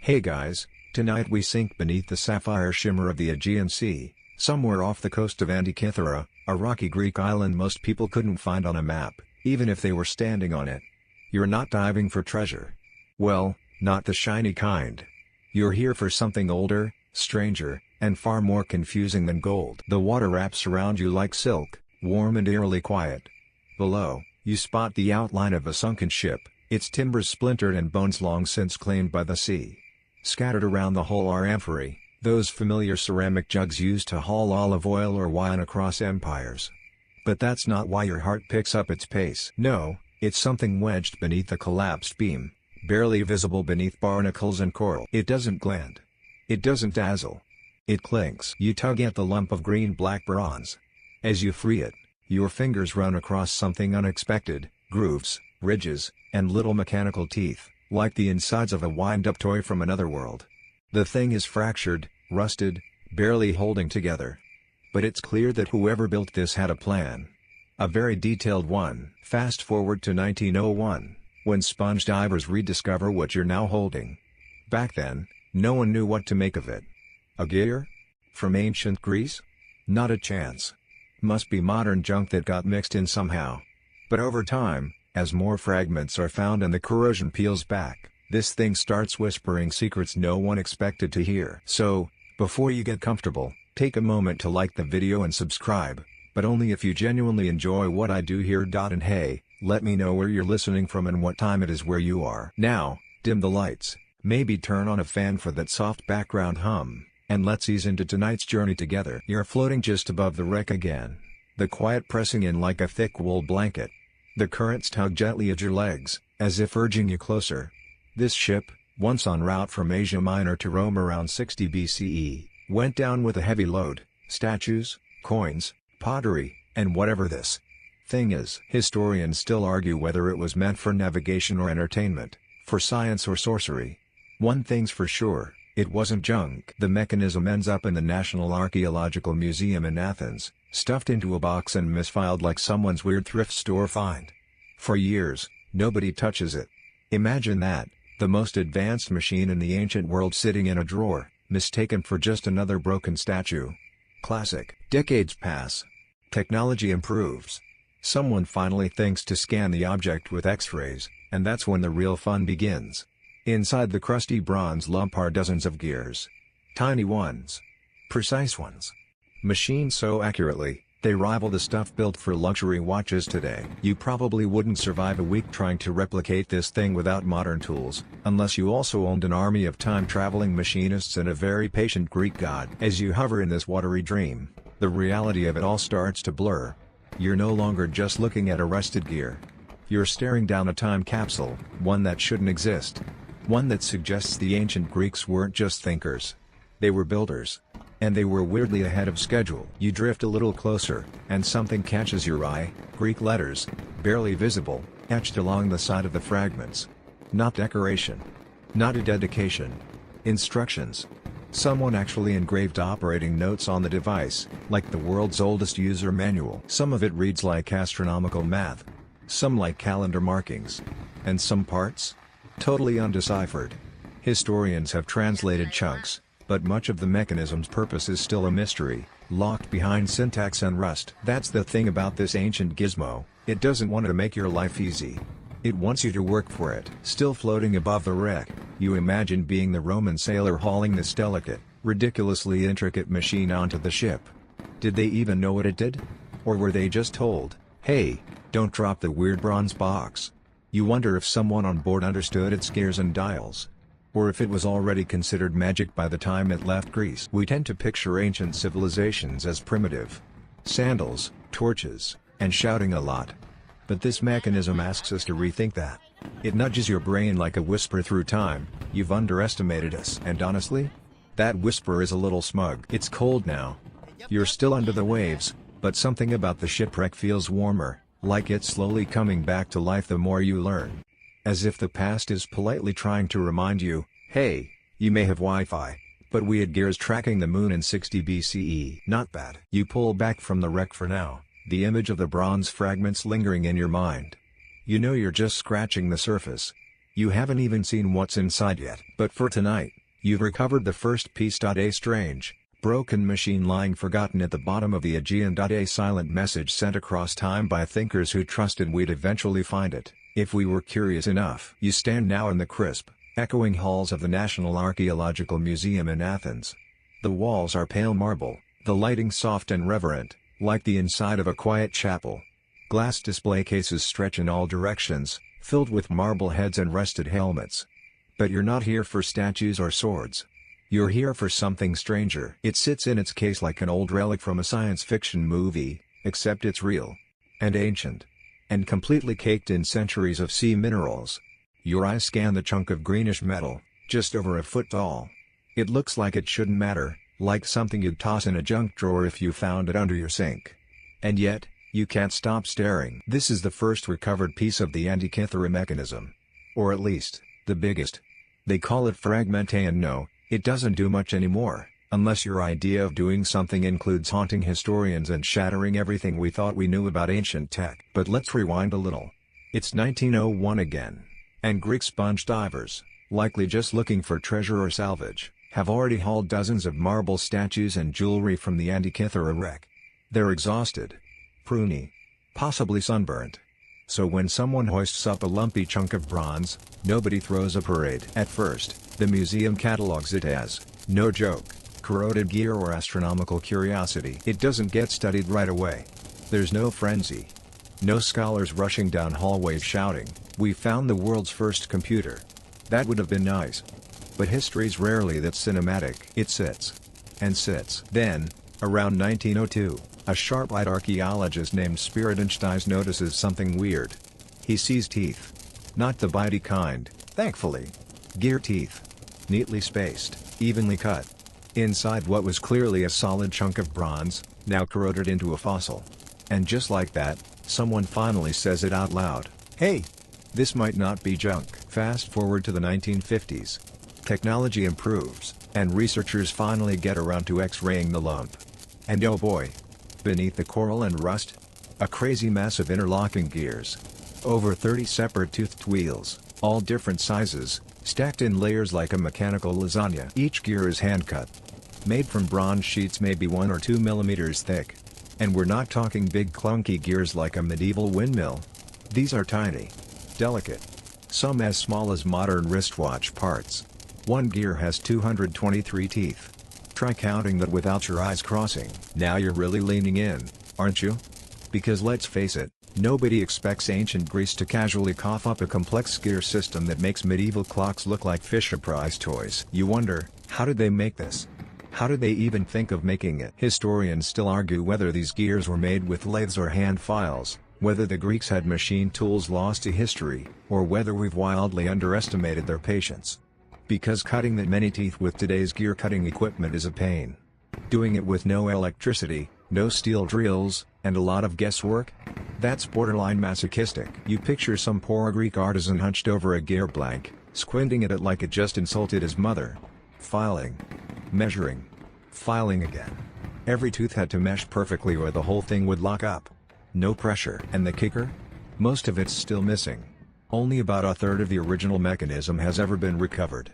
Hey guys, tonight we sink beneath the sapphire shimmer of the Aegean Sea, somewhere off the coast of Antikythera, a rocky Greek island most people couldn't find on a map, even if they were standing on it. You're not diving for treasure. Well, not the shiny kind. You're here for something older, stranger, and far more confusing than gold. The water wraps around you like silk, warm and eerily quiet. Below, you spot the outline of a sunken ship, its timbers splintered and bones long since claimed by the sea. Scattered around the hull are amphorae, those familiar ceramic jugs used to haul olive oil or wine across empires. But that's not why your heart picks up its pace. No, it's something wedged beneath the collapsed beam, barely visible beneath barnacles and coral. It doesn't glint. It doesn't dazzle. It clinks. You tug at the lump of green-black bronze. As you free it, your fingers run across something unexpected: grooves, ridges, and little mechanical teeth, like the insides of a wind-up toy from another world. The thing is fractured, rusted, barely holding together. But it's clear that whoever built this had a plan. A very detailed one. Fast forward to 1901, when sponge divers rediscover what you're now holding. Back then, no one knew what to make of it. A gear? From ancient Greece? Not a chance. Must be modern junk that got mixed in somehow. But over time, as more fragments are found and the corrosion peels back, this thing starts whispering secrets no one expected to hear. So, before you get comfortable, take a moment to like the video and subscribe, but only if you genuinely enjoy what I do here. And hey, let me know where you're listening from and what time it is where you are. Now, dim the lights, maybe turn on a fan for that soft background hum, and let's ease into tonight's journey together. You're floating just above the wreck again, the quiet pressing in like a thick wool blanket. The currents tug gently at your legs, as if urging you closer. This ship, once en route from Asia Minor to Rome around 60 BCE, went down with a heavy load: statues, coins, pottery, and whatever this thing is. Historians still argue whether it was meant for navigation or entertainment, for science or sorcery. One thing's for sure, it wasn't junk. The mechanism ends up in the National Archaeological Museum in Athens, stuffed into a box and misfiled like someone's weird thrift store find. For years, nobody touches it. Imagine that, the most advanced machine in the ancient world sitting in a drawer, mistaken for just another broken statue. Classic. Decades pass. Technology improves. Someone finally thinks to scan the object with X-rays, and that's when the real fun begins. Inside the crusty bronze lump are dozens of gears. Tiny ones. Precise ones. Machined so accurately, they rival the stuff built for luxury watches today. You probably wouldn't survive a week trying to replicate this thing without modern tools, unless you also owned an army of time-traveling machinists and a very patient Greek god. As you hover in this watery dream, the reality of it all starts to blur. You're no longer just looking at a rusted gear. You're staring down a time capsule, one that shouldn't exist. One that suggests the ancient Greeks weren't just thinkers. They were builders. And they were weirdly ahead of schedule. You drift a little closer, and something catches your eye: Greek letters, barely visible, etched along the side of the fragments. Not decoration. Not a dedication. Instructions. Someone actually engraved operating notes on the device, like the world's oldest user manual. Some of it reads like astronomical math. Some like calendar markings. And some parts? Totally undeciphered. Historians have translated chunks, but much of the mechanism's purpose is still a mystery, locked behind syntax and rust. That's the thing about this ancient gizmo: it doesn't want to make your life easy. It wants you to work for it. Still floating above the wreck, you imagine being the Roman sailor hauling this delicate, ridiculously intricate machine onto the ship. Did they even know what it did? Or were they just told, "Hey, don't drop the weird bronze box"? You wonder if someone on board understood its gears and dials. Or if it was already considered magic by the time it left Greece. We tend to picture ancient civilizations as primitive. Sandals, torches, and shouting a lot. But this mechanism asks us to rethink that. It nudges your brain like a whisper through time: "You've underestimated us." And honestly, that whisper is a little smug. It's cold now. You're still under the waves, but something about the shipwreck feels warmer, like it's slowly coming back to life the more you learn. As if the past is politely trying to remind you, "Hey, you may have Wi-Fi, but we had gears tracking the moon in 60 BCE. Not bad." You pull back from the wreck for now, the image of the bronze fragments lingering in your mind. You know you're just scratching the surface. You haven't even seen what's inside yet. But for tonight, you've recovered the first piece. A strange, broken machine lying forgotten at the bottom of the Aegean. A silent message sent across time by thinkers who trusted we'd eventually find it, if we were curious enough. You stand now in the crisp, echoing halls of the National Archaeological Museum in Athens. The walls are pale marble, the lighting soft and reverent, like the inside of a quiet chapel. Glass display cases stretch in all directions, filled with marble heads and rusted helmets. But you're not here for statues or swords. You're here for something stranger. It sits in its case like an old relic from a science fiction movie, except it's real. And ancient. And completely caked in centuries of sea minerals. Your eyes scan the chunk of greenish metal, just over a foot tall. It looks like it shouldn't matter, like something you'd toss in a junk drawer if you found it under your sink. And yet, you can't stop staring. This is the first recovered piece of the Antikythera mechanism. Or at least, the biggest. They call it fragmente, and no, it doesn't do much anymore, unless your idea of doing something includes haunting historians and shattering everything we thought we knew about ancient tech. But let's rewind a little. It's 1901 again, and Greek sponge divers, likely just looking for treasure or salvage, have already hauled dozens of marble statues and jewelry from the Antikythera wreck. They're exhausted. Pruny. Possibly sunburnt. So when someone hoists up a lumpy chunk of bronze, nobody throws a parade. At first, the museum catalogs it as, no joke, corroded gear or astronomical curiosity. It doesn't get studied right away. There's no frenzy. No scholars rushing down hallways shouting, "We found the world's first computer." That would have been nice. But history's rarely that cinematic. It sits. And sits. Then, around 1902, a sharp-eyed archaeologist named Spiridonstides notices something weird. He sees teeth. Not the bitey kind, thankfully. Gear teeth. Neatly spaced, evenly cut. Inside what was clearly a solid chunk of bronze, now corroded into a fossil. And just like that, someone finally says it out loud. Hey! This might not be junk. Fast forward to the 1950s. Technology improves, and researchers finally get around to X-raying the lump. And oh boy! Beneath the coral and rust, a crazy mess of interlocking gears. Over 30 separate toothed wheels, all different sizes, stacked in layers like a mechanical lasagna. Each gear is hand-cut. Made from bronze sheets maybe 1 or 2 millimeters thick. And we're not talking big clunky gears like a medieval windmill. These are tiny. Delicate. Some as small as modern wristwatch parts. One gear has 223 teeth. Try counting that without your eyes crossing. Now you're really leaning in, aren't you? Because let's face it, nobody expects ancient Greece to casually cough up a complex gear system that makes medieval clocks look like Fisher-Price toys. You wonder, how did they make this? How did they even think of making it? Historians still argue whether these gears were made with lathes or hand files, whether the Greeks had machine tools lost to history, or whether we've wildly underestimated their patience. Because cutting that many teeth with today's gear cutting equipment is a pain. Doing it with no electricity, no steel drills, and a lot of guesswork? That's borderline masochistic. You picture some poor Greek artisan hunched over a gear blank, squinting at it like it just insulted his mother. Filing. Measuring. Filing again. Every tooth had to mesh perfectly or the whole thing would lock up. No pressure. And the kicker? Most of it's still missing. Only about a third of the original mechanism has ever been recovered.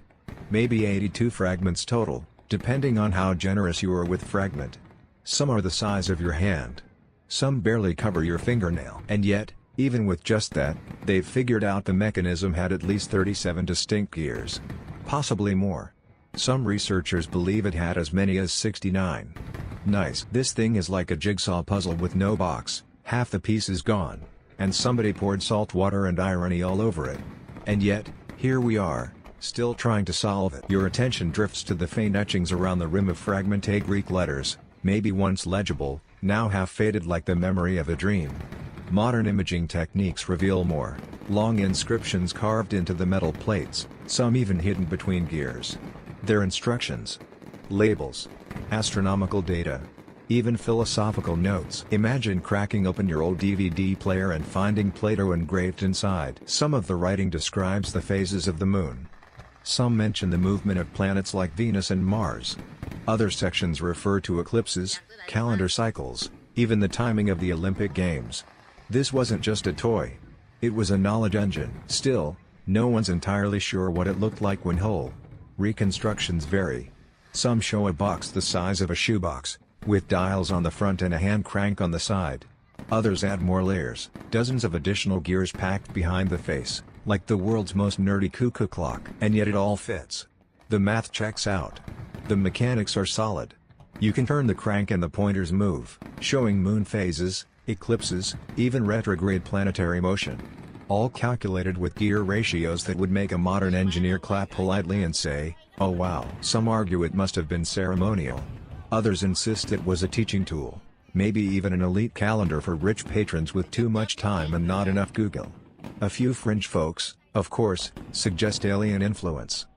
Maybe 82 fragments total, depending on how generous you are with fragment. Some are the size of your hand. Some barely cover your fingernail. And yet, even with just that, they've figured out the mechanism had at least 37 distinct gears. Possibly more. Some researchers believe it had as many as 69. Nice. This thing is like a jigsaw puzzle with no box, half the piece is gone. And somebody poured salt water and irony all over it. And yet, here we are, still trying to solve it. Your attention drifts to the faint etchings around the rim of fragmented Greek letters, maybe once legible, now half faded like the memory of a dream. Modern imaging techniques reveal more, long inscriptions carved into the metal plates, some even hidden between gears. They're instructions, labels, astronomical data, even philosophical notes. Imagine cracking open your old DVD player and finding Plato engraved inside. Some of the writing describes the phases of the moon. Some mention the movement of planets like Venus and Mars. Other sections refer to eclipses, calendar cycles, even the timing of the Olympic Games. This wasn't just a toy. It was a knowledge engine. Still, No one's entirely sure what it looked like when whole. Reconstructions vary. Some show a box the size of a shoebox, with dials on the front and a hand crank on the side. Others add more layers, dozens of additional gears packed behind the face, like the world's most nerdy cuckoo clock. And yet it all fits. The math checks out. The mechanics are solid. You can turn the crank and the pointers move, showing moon phases, eclipses, even retrograde planetary motion. All calculated with gear ratios that would make a modern engineer clap politely and say, "Oh wow." Some argue it must have been ceremonial. Others insist it was a teaching tool, maybe even an elite calendar for rich patrons with too much time and not enough Google. A few fringe folks, of course, suggest alien influence.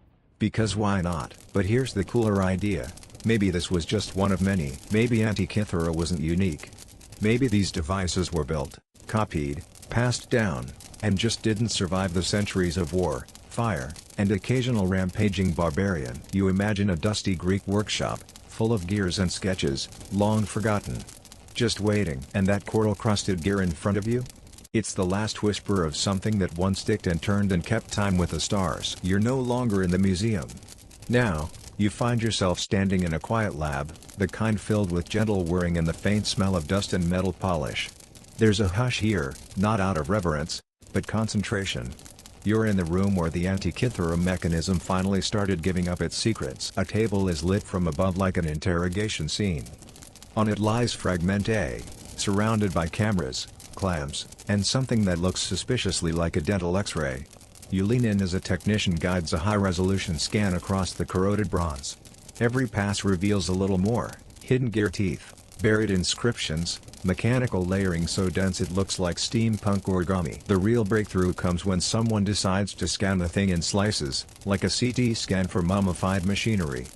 Because why not? But here's the cooler idea. Maybe this was just one of many. Maybe Antikythera wasn't unique. Maybe these devices were built, copied, passed down, and just didn't survive the centuries of war, fire, and occasional rampaging barbarian. You imagine a dusty Greek workshop, full of gears and sketches, long forgotten. Just waiting. And that coral-crusted gear in front of you? It's the last whisper of something that once ticked and turned and kept time with the stars. You're no longer in the museum. Now, you find yourself standing in a quiet lab, the kind filled with gentle whirring and the faint smell of dust and metal polish. There's a hush here, not out of reverence, but concentration. You're in the room where the Antikythera mechanism finally started giving up its secrets. A table is lit from above like an interrogation scene. On it lies Fragment A, surrounded by cameras, clamps, and something that looks suspiciously like a dental X-ray. You lean in as a technician guides a high-resolution scan across the corroded bronze. Every pass reveals a little more: hidden gear teeth, buried inscriptions, mechanical layering so dense it looks like steampunk origami. The real breakthrough comes when someone decides to scan the thing in slices, like a CT scan for mummified machinery.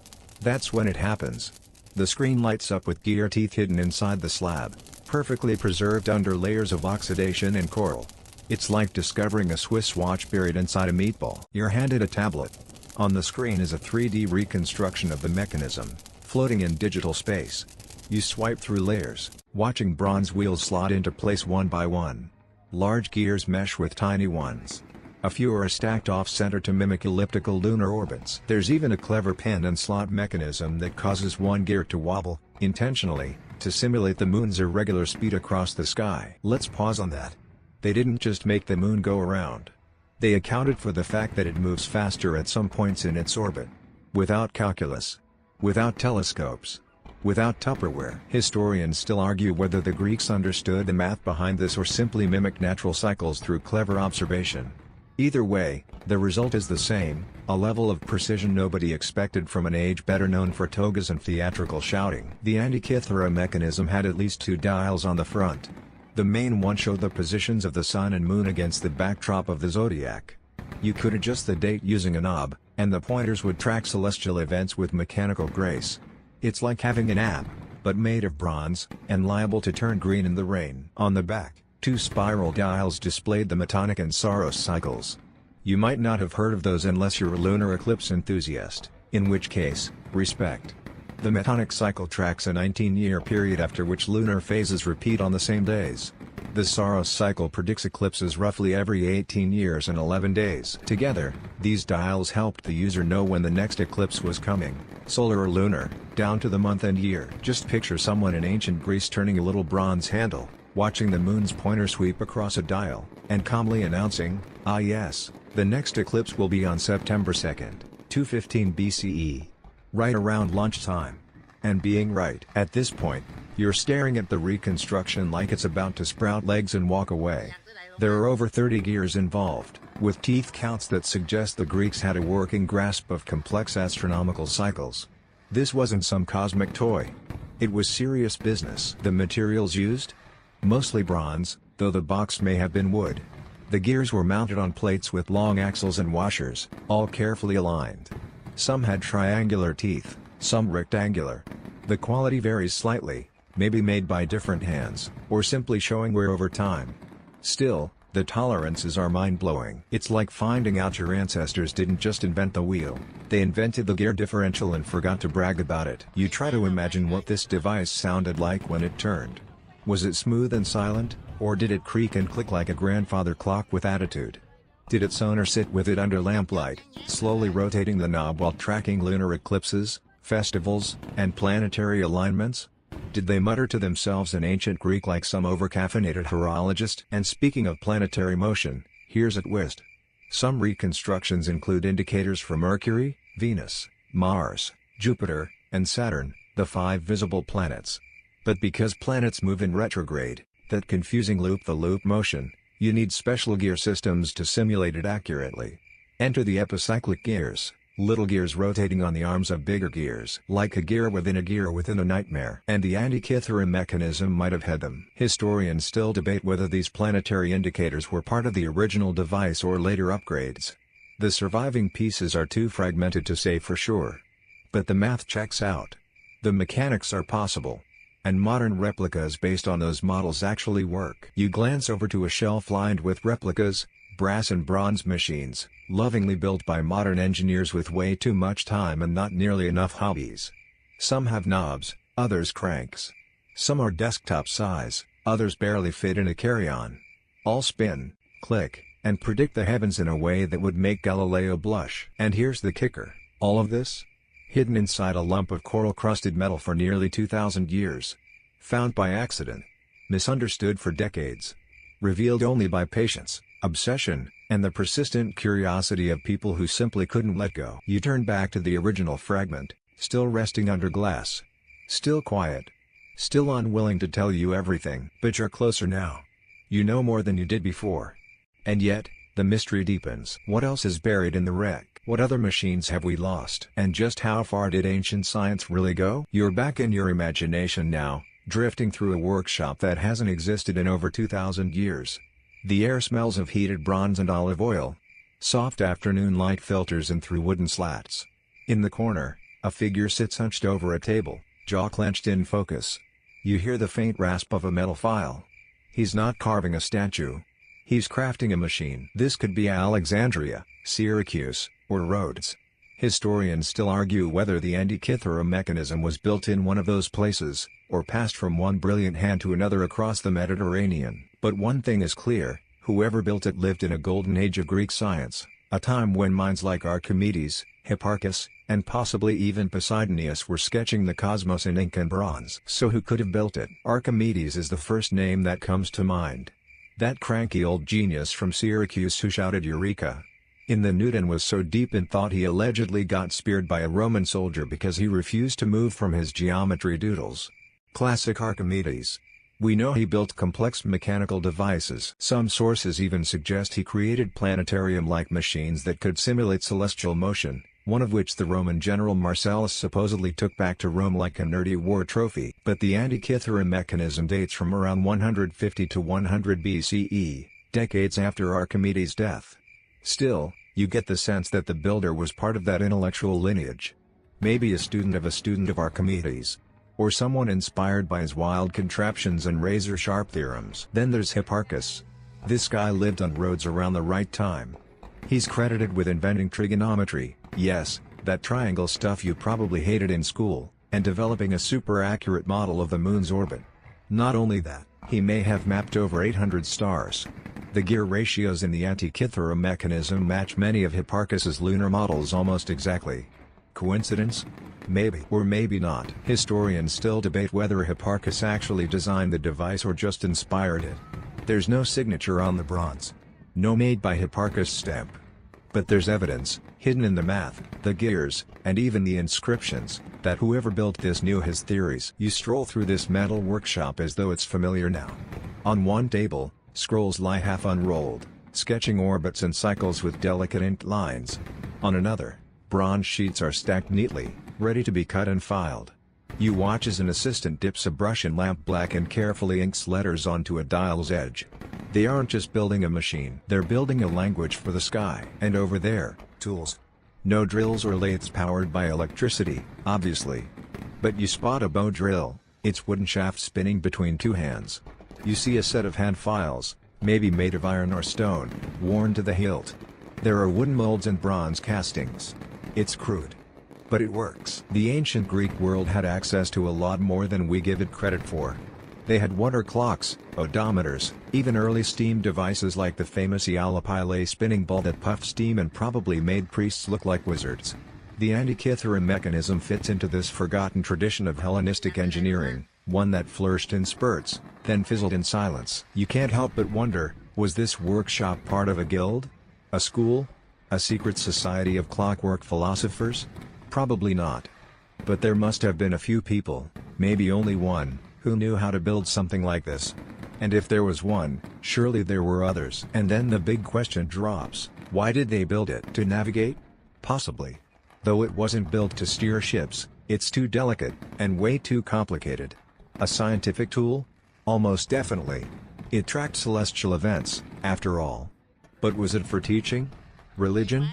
That's when it happens. The screen lights up with gear teeth hidden inside the slab, perfectly preserved under layers of oxidation and coral. It's like discovering a Swiss watch buried inside a meatball. You're handed a tablet. On the screen is a 3D reconstruction of the mechanism, floating in digital space. You swipe through layers, watching bronze wheels slot into place one by one. Large gears mesh with tiny ones. A few are stacked off-center to mimic elliptical lunar orbits. There's even a clever pin and slot mechanism that causes one gear to wobble, intentionally, to simulate the moon's irregular speed across the sky. Let's pause on that. They didn't just make the moon go around. They accounted for the fact that it moves faster at some points in its orbit. Without calculus. Without telescopes. Without Tupperware. Historians still argue whether the Greeks understood the math behind this or simply mimicked natural cycles through clever observation. Either way, the result is the same: a level of precision nobody expected from an age better known for togas and theatrical shouting. The Antikythera mechanism had at least two dials on the front. The main one showed the positions of the sun and moon against the backdrop of the zodiac. You could adjust the date using a knob, and the pointers would track celestial events with mechanical grace. It's like having an app, but made of bronze, and liable to turn green in the rain. On the back, two spiral dials displayed the Metonic and Saros cycles. You might not have heard of those unless you're a lunar eclipse enthusiast, in which case, respect. The Metonic cycle tracks a 19-year period after which lunar phases repeat on the same days. The Saros cycle predicts eclipses roughly every 18 years and 11 days. Together, these dials helped the user know when the next eclipse was coming, solar or lunar, down to the month and year. Just picture someone in ancient Greece turning a little bronze handle, watching the moon's pointer sweep across a dial, and calmly announcing, "Ah yes, the next eclipse will be on September 2nd, 215 BCE. Right around lunchtime." And being right. At this point, you're staring at the reconstruction like it's about to sprout legs and walk away. There are over 30 gears involved, with teeth counts that suggest the Greeks had a working grasp of complex astronomical cycles. This wasn't some cosmic toy. It was serious business. The materials used? Mostly bronze, though the box may have been wood. The gears were mounted on plates with long axles and washers, all carefully aligned. Some had triangular teeth, some rectangular. The quality varies slightly, maybe made by different hands, or simply showing wear over time. Still, the tolerances are mind-blowing. It's like finding out your ancestors didn't just invent the wheel, they invented the gear differential and forgot to brag about it. You try to imagine what this device sounded like when it turned. Was it smooth and silent, or did it creak and click like a grandfather clock with attitude? Did its owner sit with it under lamplight, slowly rotating the knob while tracking lunar eclipses, festivals, and planetary alignments? Did they mutter to themselves in ancient Greek like some overcaffeinated horologist? And speaking of planetary motion, here's a twist. Some reconstructions include indicators for Mercury, Venus, Mars, Jupiter, and Saturn, the 5 visible planets. But because planets move in retrograde, that confusing loop-the-loop motion, you need special gear systems to simulate it accurately. Enter the epicyclic gears, little gears rotating on the arms of bigger gears. Like a gear within a nightmare. And the Antikythera mechanism might have had them. Historians still debate whether these planetary indicators were part of the original device or later upgrades. The surviving pieces are too fragmented to say for sure. But the math checks out. The mechanics are possible. And modern replicas based on those models actually work. You glance over to a shelf lined with replicas, brass and bronze machines, lovingly built by modern engineers with way too much time and not nearly enough hobbies. Some have knobs, others cranks. Some are desktop size, others barely fit in a carry-on. All spin, click, and predict the heavens in a way that would make Galileo blush. And here's the kicker, all of this? Hidden inside a lump of coral-crusted metal for nearly 2,000 years. Found by accident. Misunderstood for decades. Revealed only by patience, obsession, and the persistent curiosity of people who simply couldn't let go. You turn back to the original fragment, still resting under glass. Still quiet. Still unwilling to tell you everything. But you're closer now. You know more than you did before. And yet, the mystery deepens. What else is buried in the wreck? What other machines have we lost? And just how far did ancient science really go? You're back in your imagination now, drifting through a workshop that hasn't existed in over 2,000 years. The air smells of heated bronze and olive oil. Soft afternoon light filters in through wooden slats. In the corner, a figure sits hunched over a table, jaw clenched in focus. You hear the faint rasp of a metal file. He's not carving a statue. He's crafting a machine. This could be Alexandria, Syracuse, or Rhodes. Historians still argue whether the Antikythera mechanism was built in one of those places, or passed from one brilliant hand to another across the Mediterranean. But one thing is clear, whoever built it lived in a golden age of Greek science, a time when minds like Archimedes, Hipparchus, and possibly even Poseidonius were sketching the cosmos in ink and bronze. So who could have built it? Archimedes is the first name that comes to mind. That cranky old genius from Syracuse who shouted Eureka! In the nude and was so deep in thought he allegedly got speared by a Roman soldier because he refused to move from his geometry doodles. Classic Archimedes. We know he built complex mechanical devices. Some sources even suggest he created planetarium-like machines that could simulate celestial motion, one of which the Roman general Marcellus supposedly took back to Rome like a nerdy war trophy. But the Antikythera mechanism dates from around 150 to 100 BCE, decades after Archimedes' death. Still, you get the sense that the builder was part of that intellectual lineage. Maybe a student of Archimedes. Or someone inspired by his wild contraptions and razor-sharp theorems. Then there's Hipparchus. This guy lived on Rhodes around the right time. He's credited with inventing trigonometry, yes, that triangle stuff you probably hated in school, and developing a super-accurate model of the moon's orbit. Not only that, he may have mapped over 800 stars. The gear ratios in the Antikythera mechanism match many of Hipparchus's lunar models almost exactly. Coincidence? Maybe or maybe not. Historians still debate whether Hipparchus actually designed the device or just inspired it. There's no signature on the bronze. No made by Hipparchus stamp. But there's evidence, hidden in the math, the gears, and even the inscriptions, that whoever built this knew his theories. You stroll through this metal workshop as though it's familiar now. On one table, scrolls lie half unrolled, sketching orbits and cycles with delicate inked lines. On another, bronze sheets are stacked neatly, ready to be cut and filed. You watch as an assistant dips a brush in lampblack and carefully inks letters onto a dial's edge. They aren't just building a machine, they're building a language for the sky. And over there, tools. No drills or lathes powered by electricity, obviously. But you spot a bow drill, its wooden shaft spinning between two hands. You see a set of hand files, maybe made of iron or stone, worn to the hilt. There are wooden molds and bronze castings. It's crude. But it works. The ancient Greek world had access to a lot more than we give it credit for. They had water clocks, odometers, even early steam devices like the famous Eolipile spinning ball that puffed steam and probably made priests look like wizards. The Antikythera mechanism fits into this forgotten tradition of Hellenistic engineering, one that flourished in spurts, then fizzled in silence. You can't help but wonder, was this workshop part of a guild? A school? A secret society of clockwork philosophers? Probably not. But there must have been a few people, maybe only one, who knew how to build something like this. And if there was one, surely there were others. And then the big question drops, why did they build it? To navigate? Possibly. Though it wasn't built to steer ships, it's too delicate, and way too complicated. A scientific tool? Almost definitely. It tracked celestial events, after all. But was it for teaching? Religion?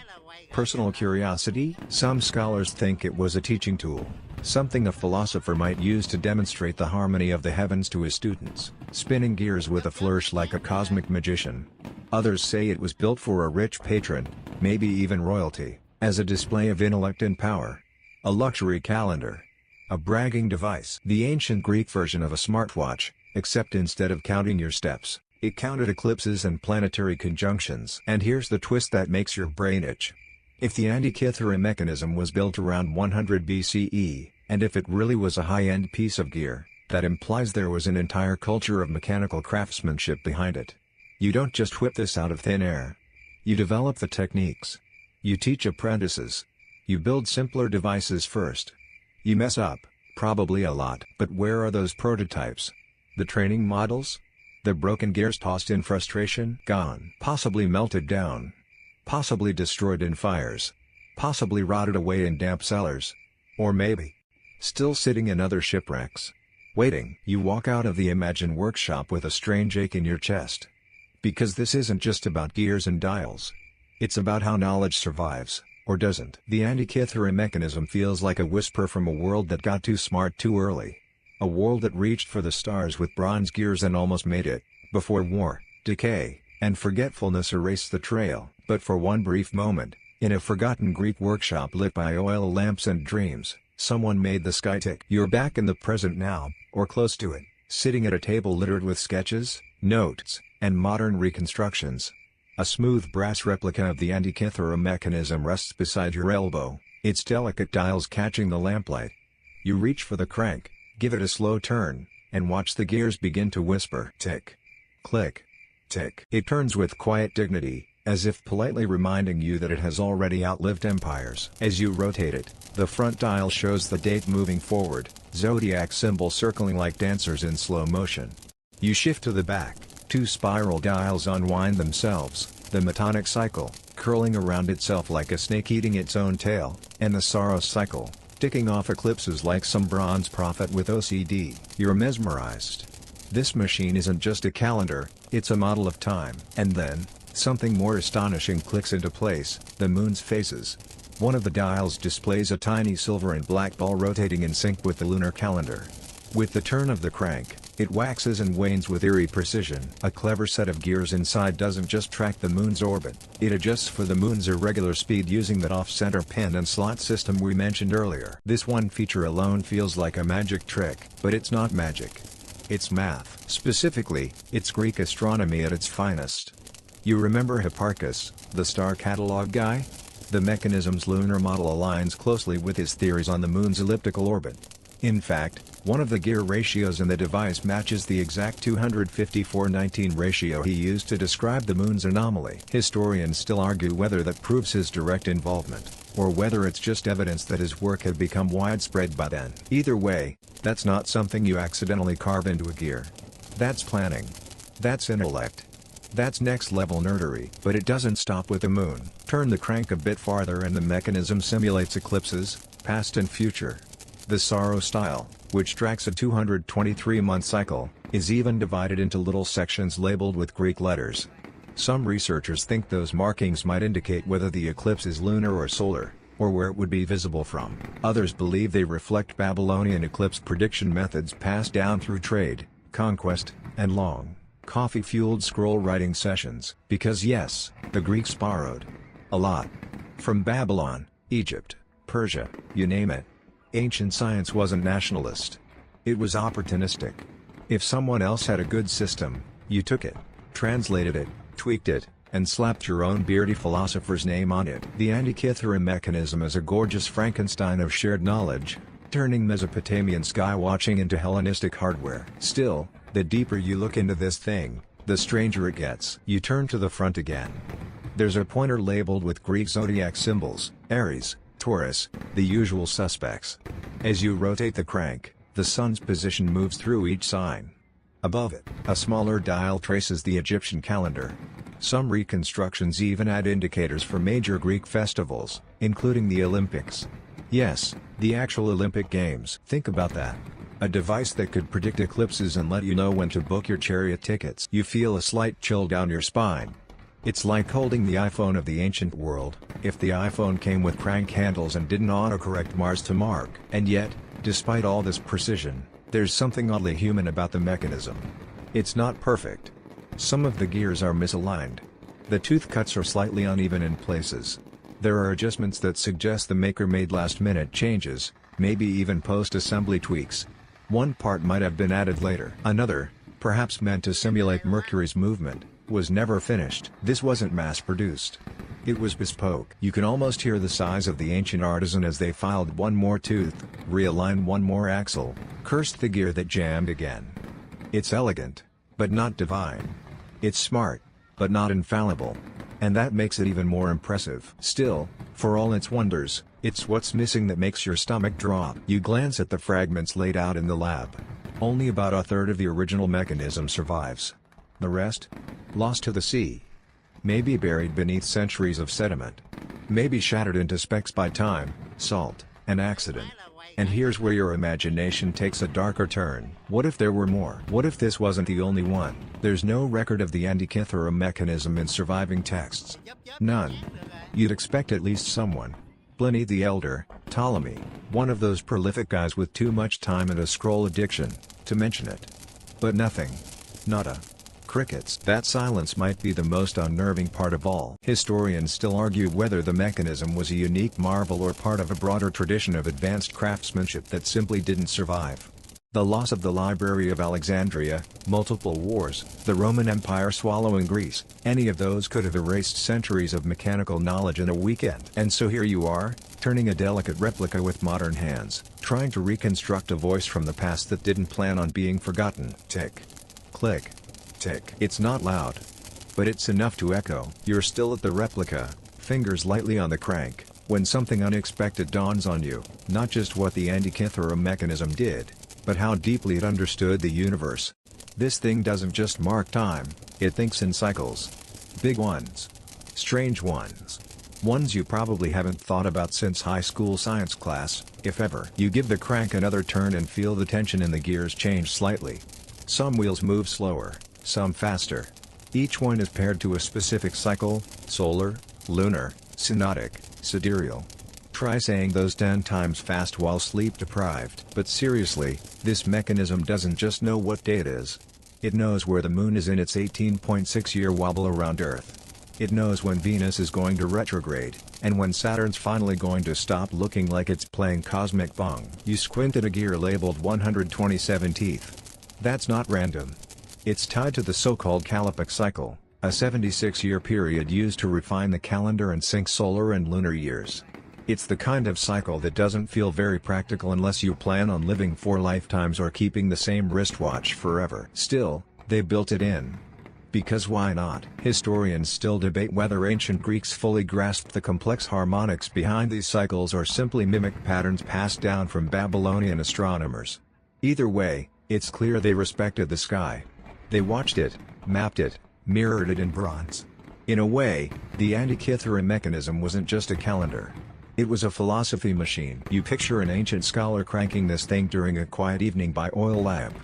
Personal curiosity? Some scholars think it was a teaching tool, something a philosopher might use to demonstrate the harmony of the heavens to his students, spinning gears with a flourish like a cosmic magician. Others say it was built for a rich patron, maybe even royalty, as a display of intellect and power. A luxury calendar. A bragging device. The ancient Greek version of a smartwatch, except instead of counting your steps, it counted eclipses and planetary conjunctions. And here's the twist that makes your brain itch. If the Antikythera mechanism was built around 100 BCE, and if it really was a high-end piece of gear, that implies there was an entire culture of mechanical craftsmanship behind it. You don't just whip this out of thin air. You develop the techniques. You teach apprentices. You build simpler devices first. You mess up, probably a lot. But where are those prototypes? The training models? The broken gears tossed in frustration? Gone. Possibly melted down. Possibly destroyed in fires. Possibly rotted away in damp cellars. Or maybe still sitting in other shipwrecks, waiting. You walk out of the imagined workshop with a strange ache in your chest. Because this isn't just about gears and dials. It's about how knowledge survives, or doesn't. The Antikythera mechanism feels like a whisper from a world that got too smart too early. A world that reached for the stars with bronze gears and almost made it, before war, decay, and forgetfulness erased the trail. But for one brief moment, in a forgotten Greek workshop lit by oil lamps and dreams, someone made the sky tick. You're back in the present now, or close to it, sitting at a table littered with sketches, notes, and modern reconstructions. A smooth brass replica of the Antikythera mechanism rests beside your elbow, its delicate dials catching the lamplight. You reach for the crank, give it a slow turn, and watch the gears begin to whisper. Tick. Click. Tick. It turns with quiet dignity, as if politely reminding you that it has already outlived empires. As you rotate it, the front dial shows the date moving forward, zodiac symbols circling like dancers in slow motion. You shift to the back, two spiral dials unwind themselves, the metonic cycle, curling around itself like a snake eating its own tail, and the Saros cycle, ticking off eclipses like some bronze prophet with OCD. You're mesmerized. This machine isn't just a calendar, it's a model of time. And then, something more astonishing clicks into place, the moon's phases. One of the dials displays a tiny silver and black ball rotating in sync with the lunar calendar. With the turn of the crank, it waxes and wanes with eerie precision. A clever set of gears inside doesn't just track the moon's orbit, it adjusts for the moon's irregular speed using that off-center pin and slot system we mentioned earlier. This one feature alone feels like a magic trick, but it's not magic. It's math. Specifically, it's Greek astronomy at its finest. You remember Hipparchus, the star catalog guy? The mechanism's lunar model aligns closely with his theories on the moon's elliptical orbit. In fact, one of the gear ratios in the device matches the exact 254:19 ratio he used to describe the moon's anomaly. Historians still argue whether that proves his direct involvement, or whether it's just evidence that his work had become widespread by then. Either way, that's not something you accidentally carve into a gear. That's planning. That's intellect. That's next-level nerdery. But it doesn't stop with the moon. Turn the crank a bit farther and the mechanism simulates eclipses, past and future. The Saros style, which tracks a 223-month cycle, is even divided into little sections labeled with Greek letters. Some researchers think those markings might indicate whether the eclipse is lunar or solar, or where it would be visible from. Others believe they reflect Babylonian eclipse prediction methods passed down through trade, conquest, and long, coffee-fueled scroll-writing sessions. Because yes, the Greeks borrowed a lot from Babylon, Egypt, Persia, you name it. Ancient science wasn't nationalist. It was opportunistic. If someone else had a good system, you took it, translated it, tweaked it, and slapped your own beardy philosopher's name on it. The Antikythera mechanism is a gorgeous Frankenstein of shared knowledge, turning Mesopotamian skywatching into Hellenistic hardware. Still, the deeper you look into this thing, the stranger it gets. You turn to the front again. There's a pointer labeled with Greek zodiac symbols, Aries, Taurus, the usual suspects. As you rotate the crank, the sun's position moves through each sign. Above it, a smaller dial traces the Egyptian calendar. Some reconstructions even add indicators for major Greek festivals, including the Olympics. Yes, the actual Olympic Games. Think about that. A device that could predict eclipses and let you know when to book your chariot tickets. You feel a slight chill down your spine. It's like holding the iPhone of the ancient world, if the iPhone came with crank handles and didn't autocorrect Mars to Mark. And yet, despite all this precision, there's something oddly human about the mechanism. It's not perfect. Some of the gears are misaligned. The tooth cuts are slightly uneven in places. There are adjustments that suggest the maker made last-minute changes, maybe even post-assembly tweaks. One part might have been added later. Another, perhaps meant to simulate Mercury's movement, was never finished. This wasn't mass-produced. It was bespoke. You can almost hear the sighs of the ancient artisan as they filed one more tooth, realigned one more axle, cursed the gear that jammed again. It's elegant, but not divine. It's smart, but not infallible. And that makes it even more impressive. Still, for all its wonders, it's what's missing that makes your stomach drop. You glance at the fragments laid out in the lab. Only about a third of the original mechanism survives. The rest? Lost to the sea. Maybe buried beneath centuries of sediment. Maybe shattered into specks by time, salt, and accident. And here's where your imagination takes a darker turn. What if there were more? What if this wasn't the only one? There's no record of the Antikythera mechanism in surviving texts. None. You'd expect at least someone. Pliny the Elder, Ptolemy, one of those prolific guys with too much time and a scroll addiction, to mention it. But nothing. Nada. Crickets. That silence might be the most unnerving part of all. Historians still argue whether the mechanism was a unique marvel or part of a broader tradition of advanced craftsmanship that simply didn't survive. The loss of the Library of Alexandria, multiple wars, the Roman Empire swallowing Greece, any of those could have erased centuries of mechanical knowledge in a weekend. And so here you are, turning a delicate replica with modern hands, trying to reconstruct a voice from the past that didn't plan on being forgotten. Tick. Click. Tick. It's not loud, but it's enough to echo. You're still at the replica, fingers lightly on the crank, when something unexpected dawns on you. Not just what the Antikythera mechanism did, but how deeply it understood the universe. This thing doesn't just mark time, it thinks in cycles. Big ones. Strange ones. Ones you probably haven't thought about since high school science class, if ever. You give the crank another turn and feel the tension in the gears change slightly. Some wheels move slower, some faster. Each one is paired to a specific cycle: solar, lunar, synodic, sidereal. Try saying those 10 times fast while sleep deprived. But seriously, this mechanism doesn't just know what day it is. It knows where the moon is in its 18.6-year wobble around Earth. It knows when Venus is going to retrograde, and when Saturn's finally going to stop looking like it's playing cosmic bong. You squint at a gear labeled 127 teeth. That's not random. It's tied to the so-called Kallippic cycle, a 76-year period used to refine the calendar and sync solar and lunar years. It's the kind of cycle that doesn't feel very practical unless you plan on living 4 lifetimes or keeping the same wristwatch forever. Still, they built it in. Because why not? Historians still debate whether ancient Greeks fully grasped the complex harmonics behind these cycles or simply mimicked patterns passed down from Babylonian astronomers. Either way, it's clear they respected the sky. They watched it, mapped it, mirrored it in bronze. In a way, the Antikythera mechanism wasn't just a calendar. It was a philosophy machine. You picture an ancient scholar cranking this thing during a quiet evening by oil lamp.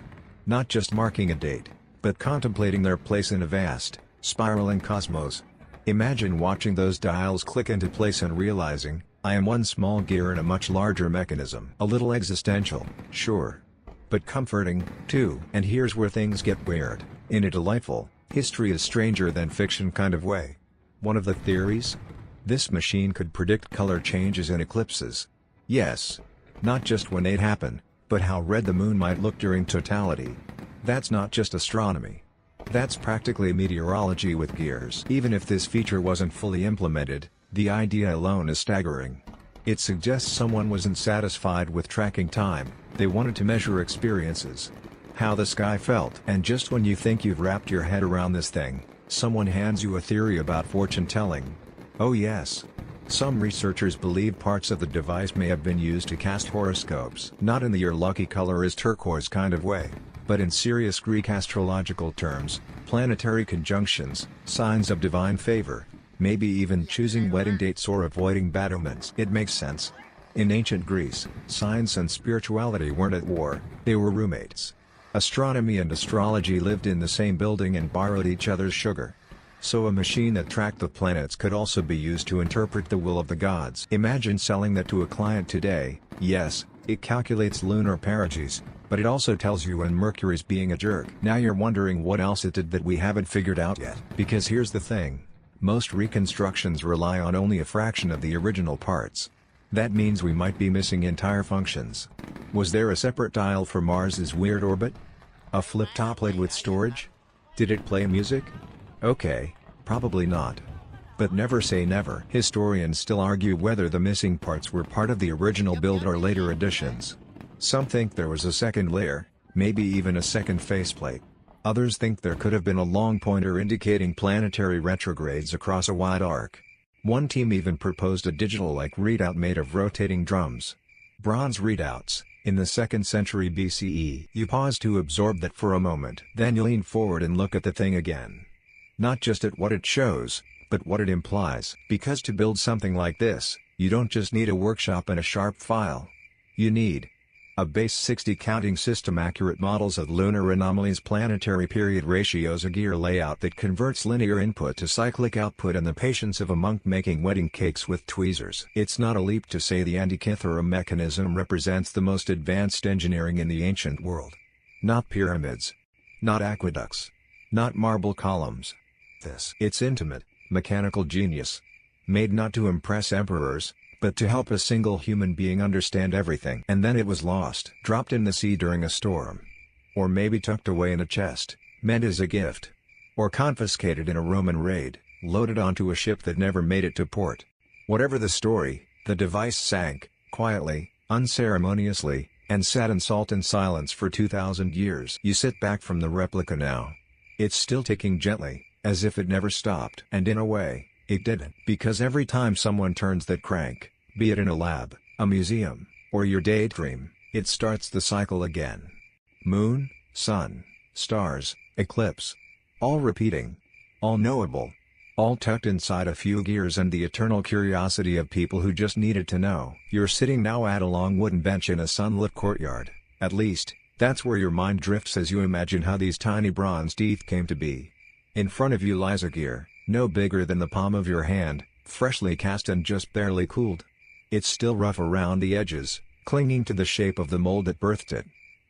Not just marking a date, but contemplating their place in a vast, spiraling cosmos. Imagine watching those dials click into place and realizing, I am one small gear in a much larger mechanism. A little existential, sure. But comforting, too. And here's where things get weird, in a delightful, history is stranger than fiction kind of way. One of the theories? This machine could predict color changes in eclipses. Yes. Not just when they'd happen, but how red the moon might look during totality. That's not just astronomy. That's practically meteorology with gears. Even if this feature wasn't fully implemented, the idea alone is staggering. It suggests someone wasn't satisfied with tracking time, they wanted to measure experiences. How the sky felt. And just when you think you've wrapped your head around this thing, someone hands you a theory about fortune telling. Oh yes. Some researchers believe parts of the device may have been used to cast horoscopes. Not in the "your lucky color is turquoise" kind of way, but in serious Greek astrological terms, planetary conjunctions, signs of divine favor, maybe even choosing wedding dates or avoiding bad omens. It makes sense. In ancient Greece, science and spirituality weren't at war, they were roommates. Astronomy and astrology lived in the same building and borrowed each other's sugar. So a machine that tracked the planets could also be used to interpret the will of the gods. Imagine selling that to a client today. Yes, it calculates lunar perigees, but it also tells you when Mercury's being a jerk. Now you're wondering what else it did that we haven't figured out yet. Because here's the thing. Most reconstructions rely on only a fraction of the original parts. That means we might be missing entire functions. Was there a separate dial for Mars's weird orbit? A flip-top lid with storage? Did it play music? Okay, probably not. But never say never. Historians still argue whether the missing parts were part of the original build or later additions. Some think there was a second layer, maybe even a second faceplate. Others think there could have been a long pointer indicating planetary retrogrades across a wide arc. One team even proposed a digital-like readout made of rotating drums. Bronze readouts, in the 2nd century BCE. You pause to absorb that for a moment. Then you lean forward and look at the thing again. Not just at what it shows, but what it implies. Because to build something like this, you don't just need a workshop and a sharp file. You need a base 60 counting system, accurate models of lunar anomalies, planetary period ratios, a gear layout that converts linear input to cyclic output, and the patience of a monk making wedding cakes with tweezers. It's not a leap to say the Antikythera mechanism represents the most advanced engineering in the ancient world. Not pyramids. Not aqueducts. Not marble columns. It's intimate, mechanical genius. Made not to impress emperors, but to help a single human being understand everything. And then it was lost. Dropped in the sea during a storm. Or maybe tucked away in a chest, meant as a gift. Or confiscated in a Roman raid, loaded onto a ship that never made it to port. Whatever the story, the device sank, quietly, unceremoniously, and sat in salt and silence for 2,000 years. You sit back from the replica now. It's still ticking gently, as if it never stopped. And in a way, it didn't. Because every time someone turns that crank, be it in a lab, a museum, or your daydream, it starts the cycle again. Moon, sun, stars, eclipse. All repeating. All knowable. All tucked inside a few gears and the eternal curiosity of people who just needed to know. You're sitting now at a long wooden bench in a sunlit courtyard. At least, that's where your mind drifts as you imagine how these tiny bronze teeth came to be. In front of you lies a gear, no bigger than the palm of your hand, freshly cast and just barely cooled. It's still rough around the edges, clinging to the shape of the mold that birthed it.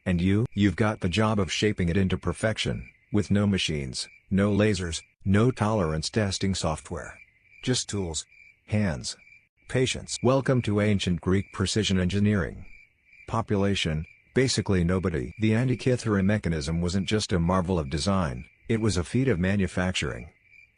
And you've got the job of shaping it into perfection, with no machines, no lasers, no tolerance testing software. Just tools, hands, patience. Welcome to ancient Greek precision engineering. Population, basically nobody. The Antikythera mechanism wasn't just a marvel of design, it was a feat of manufacturing.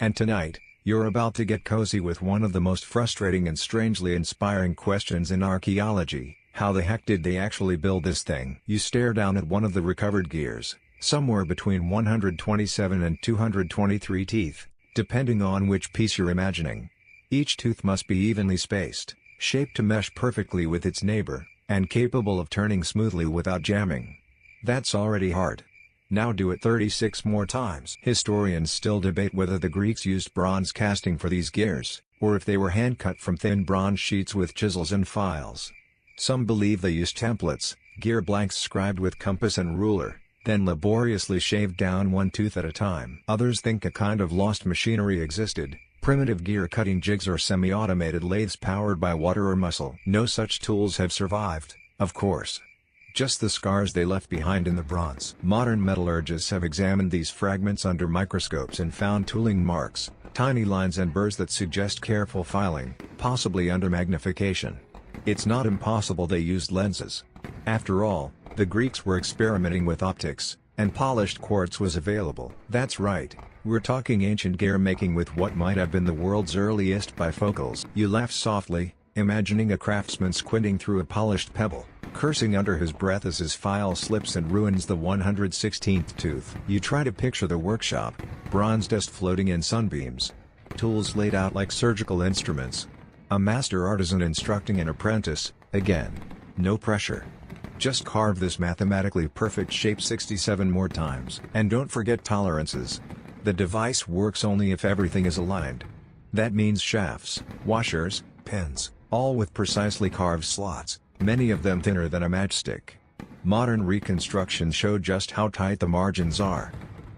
And tonight, you're about to get cozy with one of the most frustrating and strangely inspiring questions in archaeology. How the heck did they actually build this thing? You stare down at one of the recovered gears, somewhere between 127 and 223 teeth, depending on which piece you're imagining. Each tooth must be evenly spaced, shaped to mesh perfectly with its neighbor, and capable of turning smoothly without jamming. That's already hard. Now do it 36 more times. Historians still debate whether the Greeks used bronze casting for these gears, or if they were hand-cut from thin bronze sheets with chisels and files. Some believe they used templates, gear blanks scribed with compass and ruler, then laboriously shaved down one tooth at a time. Others think a kind of lost machinery existed, primitive gear-cutting jigs or semi-automated lathes powered by water or muscle. No such tools have survived, of course. Just the scars they left behind in the bronze. Modern metallurgists have examined these fragments under microscopes and found tooling marks, tiny lines and burrs that suggest careful filing, possibly under magnification. It's not impossible they used lenses. After all, the Greeks were experimenting with optics, and polished quartz was available. That's right, we're talking ancient gear making with what might have been the world's earliest bifocals. You laugh softly, imagining a craftsman squinting through a polished pebble, cursing under his breath as his file slips and ruins the 116th tooth. You try to picture the workshop, bronze dust floating in sunbeams, tools laid out like surgical instruments, a master artisan instructing an apprentice. Again, no pressure. Just carve this mathematically perfect shape 67 more times. And don't forget tolerances. The device works only if everything is aligned. That means shafts, washers, pins, all with precisely carved slots, many of them thinner than a matchstick. Modern reconstructions show just how tight the margins are.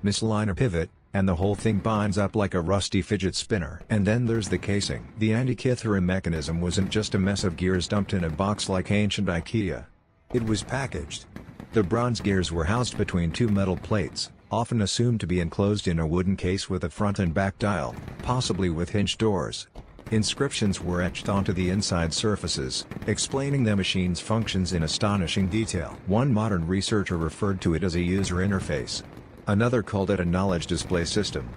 Misalign a pivot, and the whole thing binds up like a rusty fidget spinner. And then there's the casing. The Antikythera mechanism wasn't just a mess of gears dumped in a box like ancient IKEA. It was packaged. The bronze gears were housed between two metal plates, often assumed to be enclosed in a wooden case with a front and back dial, possibly with hinged doors. Inscriptions were etched onto the inside surfaces, explaining the machine's functions in astonishing detail. One modern researcher referred to it as a user interface. Another called it a knowledge display system.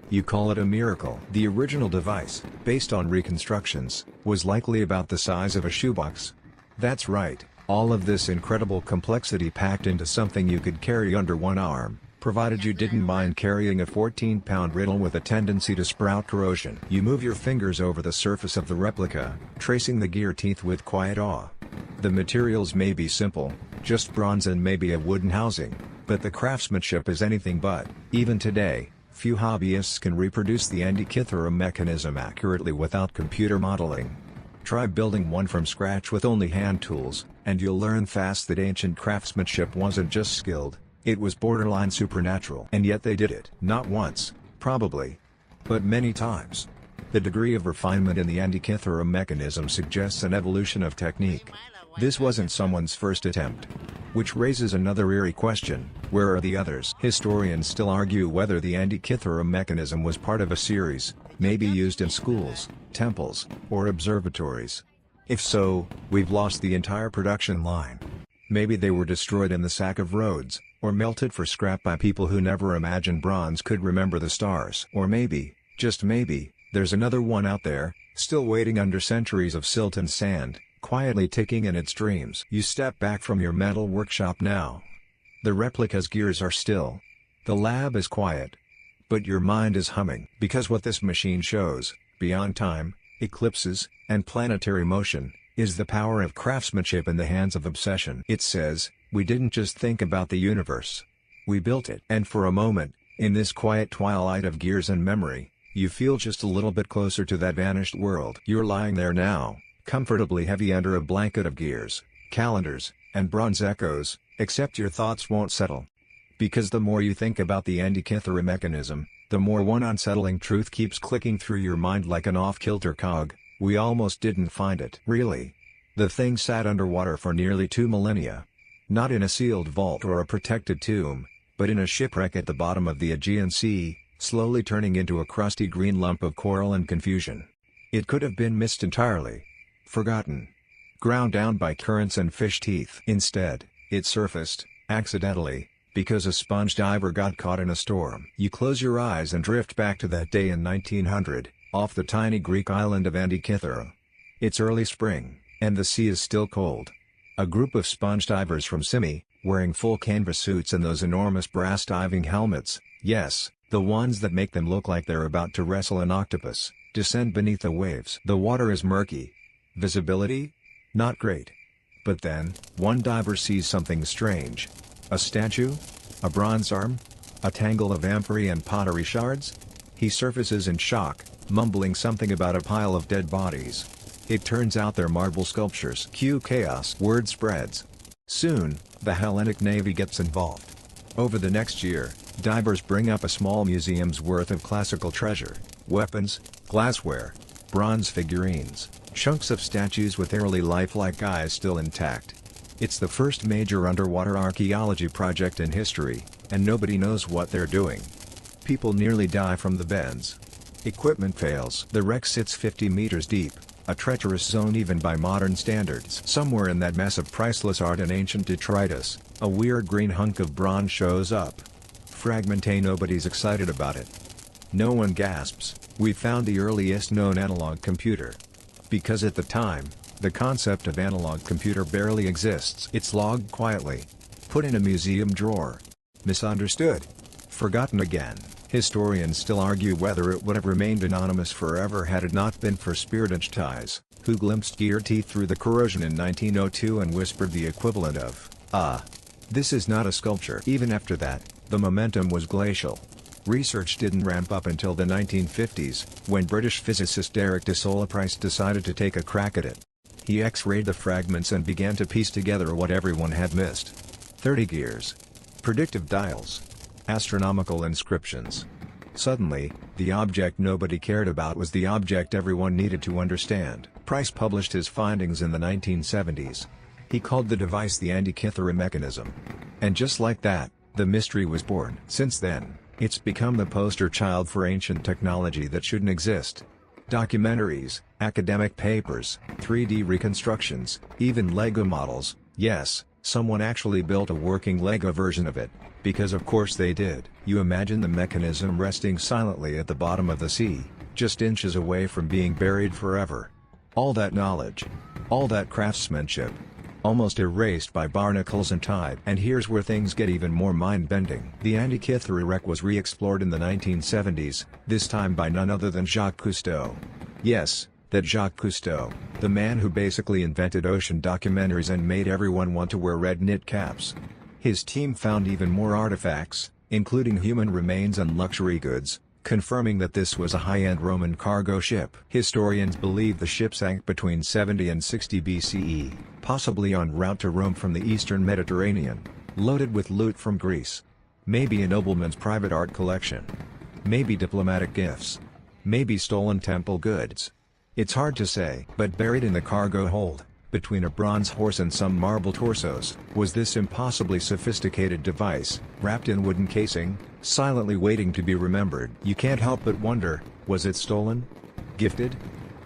You call it a miracle. The original device, based on reconstructions, was likely about the size of a shoebox. That's right, all of this incredible complexity packed into something you could carry under one arm, provided you didn't mind carrying a 14-pound riddle with a tendency to sprout corrosion. You move your fingers over the surface of the replica, tracing the gear teeth with quiet awe. The materials may be simple, just bronze and maybe a wooden housing, but the craftsmanship is anything but. Even today, few hobbyists can reproduce the Antikythera mechanism accurately without computer modeling. Try building one from scratch with only hand tools, and you'll learn fast that ancient craftsmanship wasn't just skilled, it was borderline supernatural. And yet they did it. Not once, probably, but many times. The degree of refinement in the Antikythera mechanism suggests an evolution of technique. This wasn't someone's first attempt. Which raises another eerie question: where are the others? Historians still argue whether the Antikythera mechanism was part of a series, maybe used in schools, temples, or observatories. If so, we've lost the entire production line. Maybe they were destroyed in the sack of Rhodes, or melted for scrap by people who never imagined bronze could remember the stars. Or maybe, just maybe, there's another one out there, still waiting under centuries of silt and sand, quietly ticking in its dreams. You step back from your mental workshop now. The replica's gears are still. The lab is quiet. But your mind is humming. Because what this machine shows, beyond time, eclipses, and planetary motion, is the power of craftsmanship in the hands of obsession. It says, we didn't just think about the universe. We built it. And for a moment, in this quiet twilight of gears and memory, you feel just a little bit closer to that vanished world. You're lying there now, comfortably heavy under a blanket of gears, calendars, and bronze echoes, except your thoughts won't settle. Because the more you think about the Antikythera mechanism, the more one unsettling truth keeps clicking through your mind like an off-kilter cog: we almost didn't find it. Really? The thing sat underwater for nearly 2 millennia. Not in a sealed vault or a protected tomb, but in a shipwreck at the bottom of the Aegean Sea, slowly turning into a crusty green lump of coral and confusion. It could have been missed entirely. Forgotten. Ground down by currents and fish teeth. Instead, it surfaced, accidentally, because a sponge diver got caught in a storm. You close your eyes and drift back to that day in 1900, off the tiny Greek island of Antikythera. It's early spring, and the sea is still cold. A group of sponge divers from Simi, wearing full canvas suits and those enormous brass diving helmets, yes, the ones that make them look like they're about to wrestle an octopus, descend beneath the waves. The water is murky. Visibility? Not great. But then, one diver sees something strange. A statue? A bronze arm? A tangle of amphorae and pottery shards? He surfaces in shock, mumbling something about a pile of dead bodies. It turns out they're marble sculptures. Cue chaos. Word spreads. Soon, the Hellenic Navy gets involved. Over the next year, divers bring up a small museum's worth of classical treasure: weapons, glassware, bronze figurines, chunks of statues with eerily lifelike eyes still intact. It's the first major underwater archaeology project in history, and nobody knows what they're doing. People nearly die from the bends. Equipment fails. The wreck sits 50 meters deep, A treacherous zone even by modern standards. Somewhere in that mess of priceless art and ancient detritus, a weird green hunk of bronze shows up. Fragmenté. Nobody's excited about it. No one gasps, "We found the earliest known analog computer." Because at the time, the concept of analog computer barely exists. It's logged quietly. Put in a museum drawer. Misunderstood. Forgotten again. Historians still argue whether it would have remained anonymous forever had it not been for Spiridon's ties, who glimpsed gear teeth through the corrosion in 1902 and whispered the equivalent of, this is not a sculpture." Even after that, the momentum was glacial. Research didn't ramp up until the 1950s, when British physicist Derek de Solla Price decided to take a crack at it. He X-rayed the fragments and began to piece together what everyone had missed. 30 gears. Predictive dials. Astronomical inscriptions. Suddenly, the object nobody cared about was the object everyone needed to understand. Price published his findings in the 1970s. He called the device the Antikythera mechanism. And just like that, the mystery was born. Since then, it's become the poster child for ancient technology that shouldn't exist. Documentaries, academic papers, 3D reconstructions, even Lego models. Yes, someone actually built a working Lego version of it, because of course they did. You imagine the mechanism resting silently at the bottom of the sea, just inches away from being buried forever. All that knowledge, all that craftsmanship, almost erased by barnacles and tide. And here's where things get even more mind-bending. The Antikythera wreck was re-explored in the 1970s, this time by none other than Jacques Cousteau. Yes, that Jacques Cousteau, the man who basically invented ocean documentaries and made everyone want to wear red knit caps. His team found even more artifacts, including human remains and luxury goods, confirming that this was a high-end Roman cargo ship. Historians believe the ship sank between 70 and 60 BCE, possibly en route to Rome from the eastern Mediterranean, loaded with loot from Greece. Maybe a nobleman's private art collection. Maybe diplomatic gifts. Maybe stolen temple goods. It's hard to say, but buried in the cargo hold, between a bronze horse and some marble torsos, was this impossibly sophisticated device, wrapped in wooden casing, silently waiting to be remembered. You can't help but wonder, was it stolen? Gifted?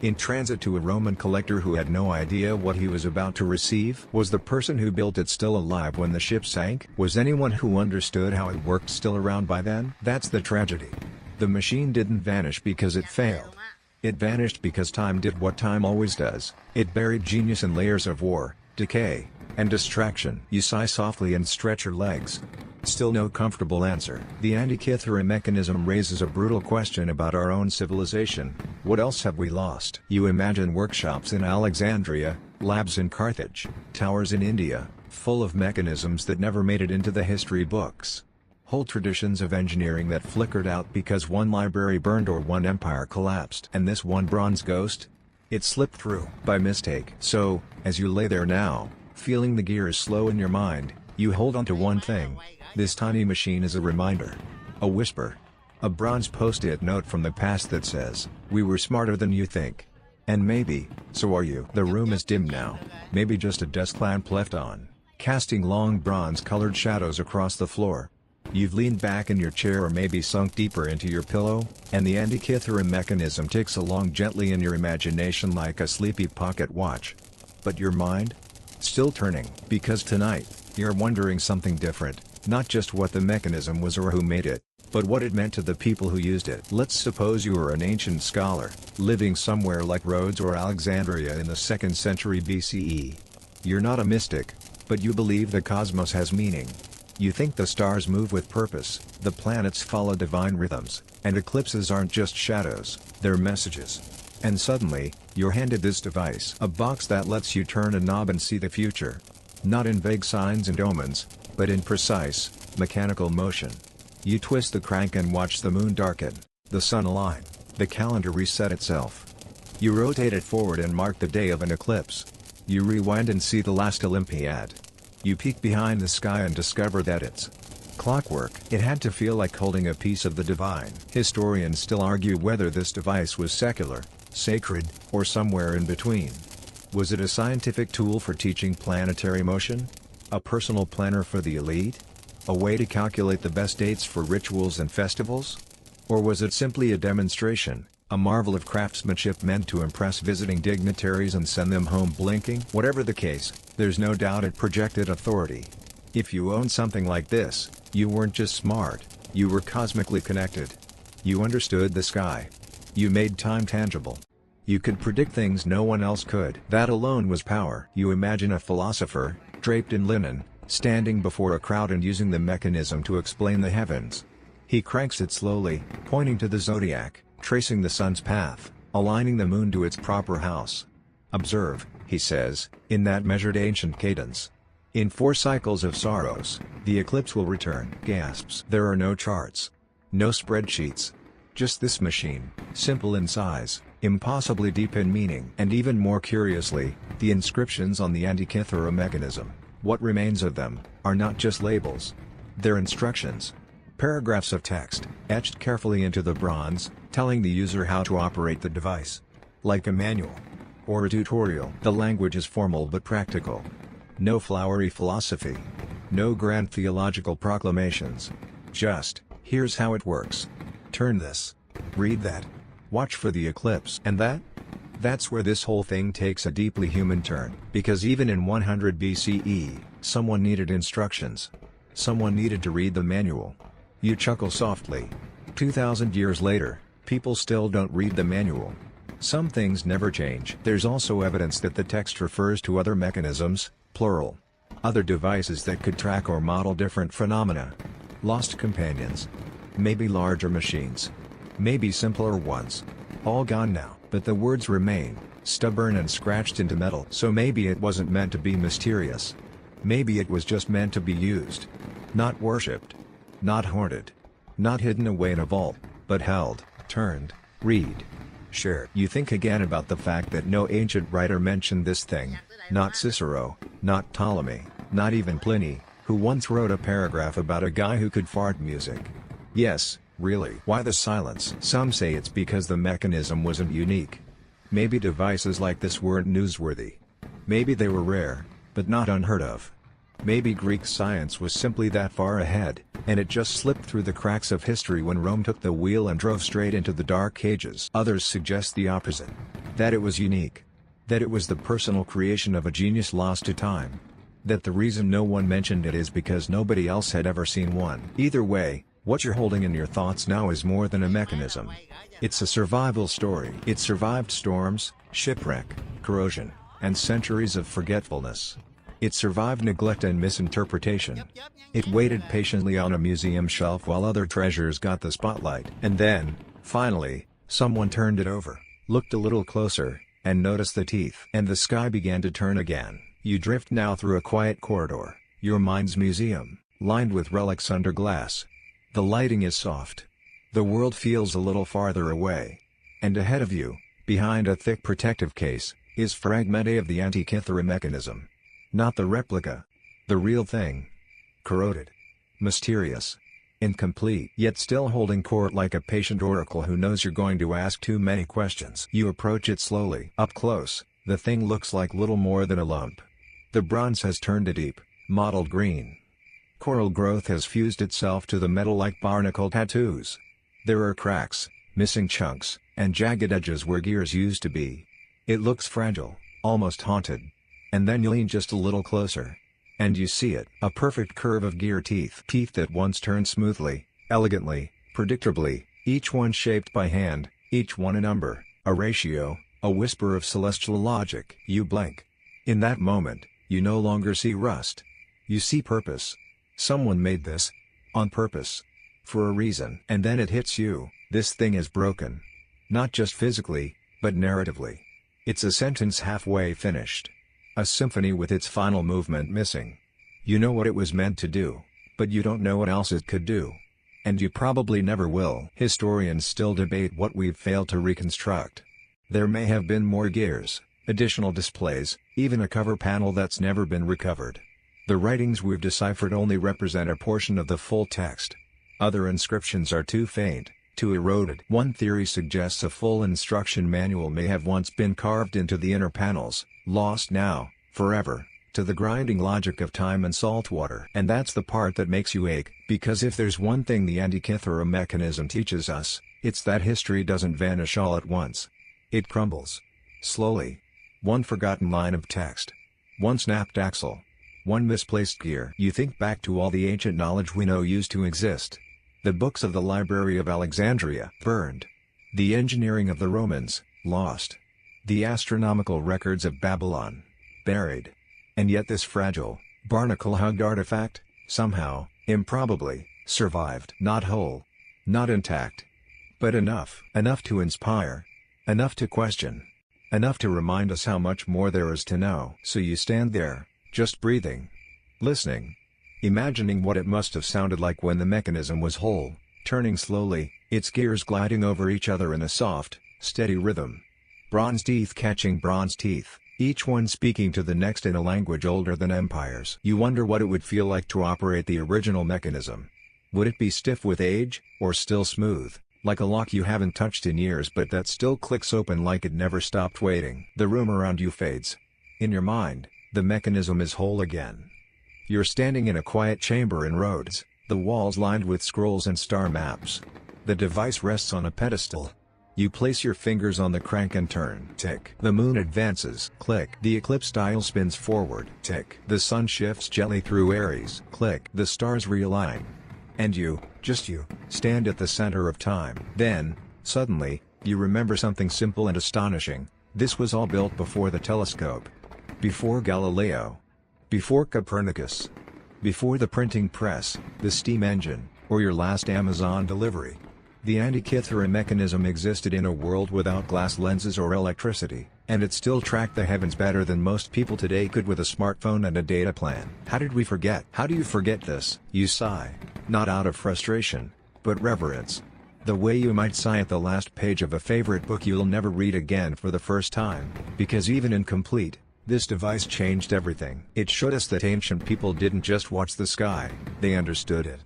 In transit to a Roman collector who had no idea what he was about to receive? Was the person who built it still alive when the ship sank? Was anyone who understood how it worked still around by then? That's the tragedy. The machine didn't vanish because it failed. It vanished because time did what time always does. It buried genius in layers of war, decay, and distraction. You sigh softly and stretch your legs. Still no comfortable answer. The Antikythera mechanism raises a brutal question about our own civilization. What else have we lost? You imagine workshops in Alexandria, labs in Carthage, towers in India, full of mechanisms that never made it into the history books. Whole traditions of engineering that flickered out because one library burned or one empire collapsed. And this one bronze ghost? It slipped through by mistake. So, as you lay there now, feeling the gears slow in your mind, you hold on to one thing. This tiny machine is a reminder. A whisper. A bronze post-it note from the past that says, "We were smarter than you think." And maybe, so are you. The room is dim now. Maybe just a desk lamp left on, casting long bronze-colored shadows across the floor. You've leaned back in your chair or maybe sunk deeper into your pillow, and the Antikythera mechanism ticks along gently in your imagination like a sleepy pocket watch. But your mind? Still turning. Because tonight, you're wondering something different, not just what the mechanism was or who made it, but what it meant to the people who used it. Let's suppose you were an ancient scholar, living somewhere like Rhodes or Alexandria in the 2nd century BCE. You're not a mystic, but you believe the cosmos has meaning. You think the stars move with purpose, the planets follow divine rhythms, and eclipses aren't just shadows, they're messages. And suddenly, you're handed this device. A box that lets you turn a knob and see the future. Not in vague signs and omens, but in precise, mechanical motion. You twist the crank and watch the moon darken, the sun align, the calendar reset itself. You rotate it forward and mark the day of an eclipse. You rewind and see the last Olympiad. You peek behind the sky and discover that it's clockwork. It had to feel like holding a piece of the divine. Historians still argue whether this device was secular, sacred, or somewhere in between. Was it a scientific tool for teaching planetary motion? A personal planner for the elite? A way to calculate the best dates for rituals and festivals? Or was it simply a demonstration, A marvel of craftsmanship meant to impress visiting dignitaries and send them home blinking. Whatever the case, there's no doubt it projected authority. If you owned something like this, you weren't just smart, you were cosmically connected. You understood the sky. You made time tangible. You could predict things no one else could. That alone was power. You imagine a philosopher, draped in linen, standing before a crowd and using the mechanism to explain the heavens. He cranks it slowly, pointing to the zodiac, tracing the sun's path, aligning the moon to its proper house. Observe, he says, in that measured ancient cadence. In 4 cycles of sorrows, the eclipse will return. Gasps. There are no charts. No spreadsheets. Just this machine, simple in size, impossibly deep in meaning. And even more curiously, the inscriptions on the Antikythera mechanism, what remains of them, are not just labels. They're instructions. Paragraphs of text, etched carefully into the bronze, telling the user how to operate the device. Like a manual. Or a tutorial. The language is formal but practical. No flowery philosophy. No grand theological proclamations. Just, here's how it works. Turn this. Read that. Watch for the eclipse. And that? That's where this whole thing takes a deeply human turn. Because even in 100 BCE, someone needed instructions. Someone needed to read the manual. You chuckle softly. 2,000 years later, people still don't read the manual. Some things never change. There's also evidence that the text refers to other mechanisms, plural. Other devices that could track or model different phenomena. Lost companions. Maybe larger machines. Maybe simpler ones. All gone now, but the words remain, stubborn and scratched into metal. So maybe it wasn't meant to be mysterious. Maybe it was just meant to be used. Not worshipped. Not hoarded. Not hidden away in a vault, but held, turned, read, shared. You think again about the fact that no ancient writer mentioned this thing. Not Cicero, not Ptolemy, not even Pliny, who once wrote a paragraph about a guy who could fart music. Yes, really. Why the silence? Some say it's because the mechanism wasn't unique. Maybe devices like this weren't newsworthy. Maybe they were rare, but not unheard of. Maybe Greek science was simply that far ahead, and it just slipped through the cracks of history when Rome took the wheel and drove straight into the Dark Ages. Others suggest the opposite. That it was unique. That it was the personal creation of a genius lost to time. That the reason no one mentioned it is because nobody else had ever seen one. Either way, what you're holding in your thoughts now is more than a mechanism. It's a survival story. It survived storms, shipwreck, corrosion, and centuries of forgetfulness. It survived neglect and misinterpretation. It waited patiently on a museum shelf while other treasures got the spotlight. And then, finally, someone turned it over, looked a little closer, and noticed the teeth. And the sky began to turn again. You drift now through a quiet corridor, your mind's museum, lined with relics under glass. The lighting is soft. The world feels a little farther away. And ahead of you, behind a thick protective case, is fragment A of the Antikythera mechanism. Not the replica. The real thing. Corroded. Mysterious. Incomplete. Yet still holding court like a patient oracle who knows you're going to ask too many questions. You approach it slowly. Up close, the thing looks like little more than a lump. The bronze has turned a deep, mottled green. Coral growth has fused itself to the metal like barnacle tattoos. There are cracks, missing chunks, and jagged edges where gears used to be. It looks fragile, almost haunted. And then you lean just a little closer. And you see it. A perfect curve of gear teeth. Teeth that once turned smoothly, elegantly, predictably, each one shaped by hand, each one a number, a ratio, a whisper of celestial logic. You blink. In that moment, you no longer see rust. You see purpose. Someone made this. On purpose. For a reason. And then it hits you, this thing is broken. Not just physically, but narratively. It's a sentence halfway finished. A symphony with its final movement missing. You know what it was meant to do, but you don't know what else it could do. And you probably never will. Historians still debate what we've failed to reconstruct. There may have been more gears, additional displays, even a cover panel that's never been recovered. The writings we've deciphered only represent a portion of the full text. Other inscriptions are too faint, too eroded. One theory suggests a full instruction manual may have once been carved into the inner panels, lost now, forever, to the grinding logic of time and salt water. And that's the part that makes you ache, because if there's one thing the Antikythera mechanism teaches us, It's that history doesn't vanish all at once. It crumbles. Slowly. One forgotten line of text. One snapped axle. One misplaced gear. You think back to all the ancient knowledge we know used to exist. The books of the Library of Alexandria, burned. The engineering of the Romans, lost. The astronomical records of Babylon, buried. And yet this fragile, barnacle-hugged artifact, somehow, improbably, survived. Not whole. Not intact. But enough. Enough to inspire. Enough to question. Enough to remind us how much more there is to know. So you stand there, just breathing. Listening. Imagining what it must have sounded like when the mechanism was whole, turning slowly, its gears gliding over each other in a soft, steady rhythm. Bronze teeth catching bronze teeth, each one speaking to the next in a language older than empires. You wonder what it would feel like to operate the original mechanism. Would it be stiff with age, or still smooth, like a lock you haven't touched in years but that still clicks open like it never stopped waiting? The room around you fades. In your mind, the mechanism is whole again. You're standing in a quiet chamber in Rhodes, the walls lined with scrolls and star maps. The device rests on a pedestal. You place your fingers on the crank and turn. Tick. The moon advances. Click. The eclipse dial spins forward. Tick. The sun shifts gently through Aries. Click. The stars realign. And you, just you, stand at the center of time. Then, suddenly, you remember something simple and astonishing. This was all built before the telescope. Before Galileo. Before Copernicus. Before the printing press, the steam engine, or your last Amazon delivery. The Antikythera mechanism existed in a world without glass lenses or electricity, and it still tracked the heavens better than most people today could with a smartphone and a data plan. How did we forget? How do you forget this? You sigh. Not out of frustration, but reverence. The way you might sigh at the last page of a favorite book you'll never read again for the first time, because even incomplete, this device changed everything. It showed us that ancient people didn't just watch the sky, they understood it.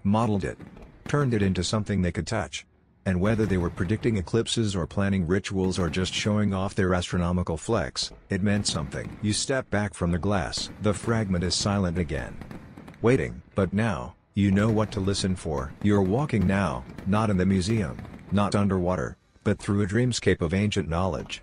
Modeled it. Turned it into something they could touch. And whether they were predicting eclipses or planning rituals or just showing off their astronomical flex, it meant something. You step back from the glass. The fragment is silent again. Waiting. But now, you know what to listen for. You're walking now, not in the museum, not underwater, but through a dreamscape of ancient knowledge.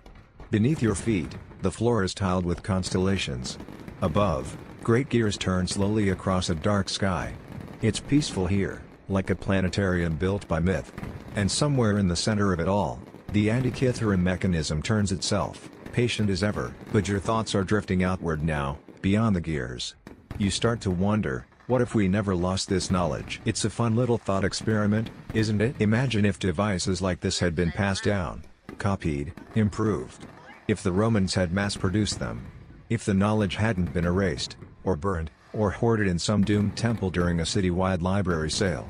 Beneath your feet, the floor is tiled with constellations. Above, great gears turn slowly across a dark sky. It's peaceful here, like a planetarium built by myth. And somewhere in the center of it all, the Antikythera mechanism turns itself, patient as ever. But your thoughts are drifting outward now, beyond the gears. You start to wonder, what if we never lost this knowledge? It's a fun little thought experiment, isn't it? Imagine if devices like this had been passed down, copied, improved. If the Romans had mass-produced them. If the knowledge hadn't been erased, or burned, or hoarded in some doomed temple during a citywide library sale.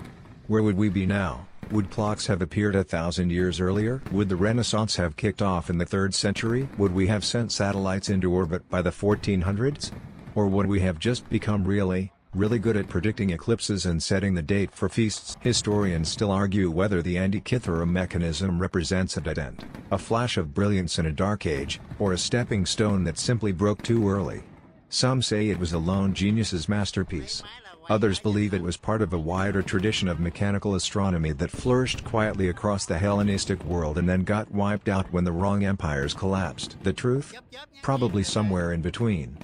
Where would we be now? Would clocks have appeared 1,000 years earlier? Would the Renaissance have kicked off in the 3rd century? Would we have sent satellites into orbit by the 1400s? Or would we have just become really good at predicting eclipses and setting the date for feasts? Historians still argue whether the Antikythera mechanism represents a dead end, a flash of brilliance in a dark age, or a stepping stone that simply broke too early. Some say it was a lone genius's masterpiece. Others believe it was part of a wider tradition of mechanical astronomy that flourished quietly across the Hellenistic world and then got wiped out when the wrong empires collapsed. The truth? Probably somewhere in between.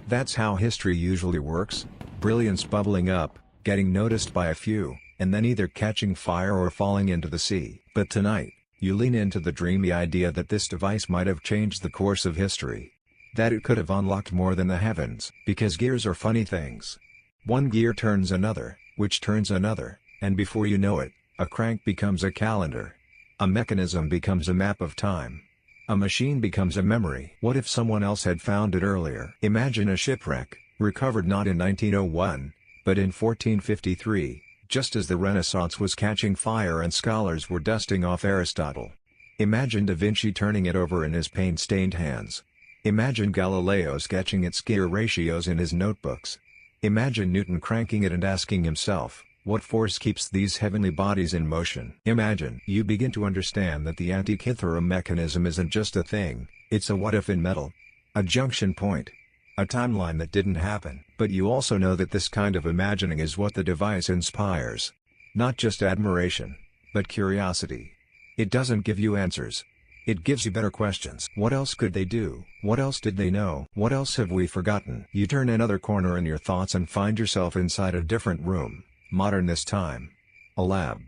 That's how history usually works. Brilliance bubbling up, getting noticed by a few, and then either catching fire or falling into the sea. But tonight, you lean into the dreamy idea that this device might have changed the course of history. That it could have unlocked more than the heavens. Because gears are funny things. One gear turns another, which turns another, and before you know it, a crank becomes a calendar. A mechanism becomes a map of time. A machine becomes a memory. What if someone else had found it earlier? Imagine a shipwreck, recovered not in 1901, but in 1453, just as the Renaissance was catching fire and scholars were dusting off Aristotle. Imagine Da Vinci turning it over in his paint-stained hands. Imagine Galileo sketching its gear ratios in his notebooks. Imagine Newton cranking it and asking himself, what force keeps these heavenly bodies in motion? Imagine. You begin to understand that the Antikythera mechanism isn't just a thing, it's a what-if in metal. A junction point. A timeline that didn't happen. But you also know that this kind of imagining is what the device inspires. Not just admiration, but curiosity. It doesn't give you answers. It gives you better questions. What else could they do? What else did they know? What else have we forgotten? You turn another corner in your thoughts and find yourself inside a different room, modern this time. A lab.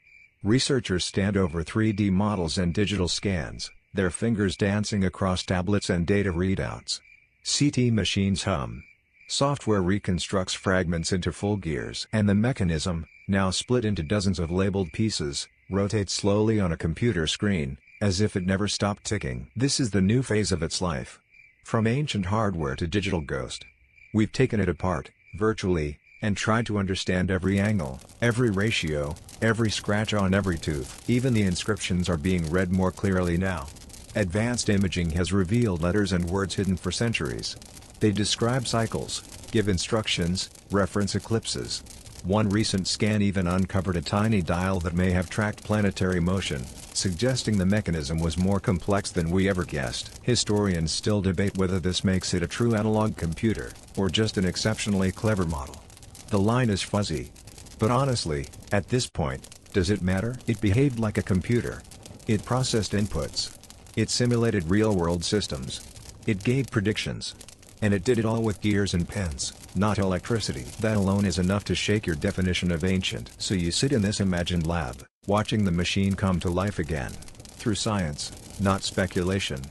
Researchers stand over 3D models and digital scans, their fingers dancing across tablets and data readouts. CT machines hum. Software reconstructs fragments into full gears. And the mechanism, now split into dozens of labeled pieces, rotates slowly on a computer screen, as if it never stopped ticking. This is the new phase of its life. From ancient hardware to digital ghost. We've taken it apart, virtually, and tried to understand every angle, every ratio, every scratch on every tooth. Even the inscriptions are being read more clearly now. Advanced imaging has revealed letters and words hidden for centuries. They describe cycles, give instructions, reference eclipses. One recent scan even uncovered a tiny dial that may have tracked planetary motion, suggesting the mechanism was more complex than we ever guessed. Historians still debate whether this makes it a true analog computer, or just an exceptionally clever model. The line is fuzzy. But honestly, at this point, does it matter? It behaved like a computer. It processed inputs. It simulated real-world systems. It gave predictions. And it did it all with gears and pins, not electricity. That alone is enough to shake your definition of ancient. So you sit in this imagined lab, watching the machine come to life again. Through science, not speculation.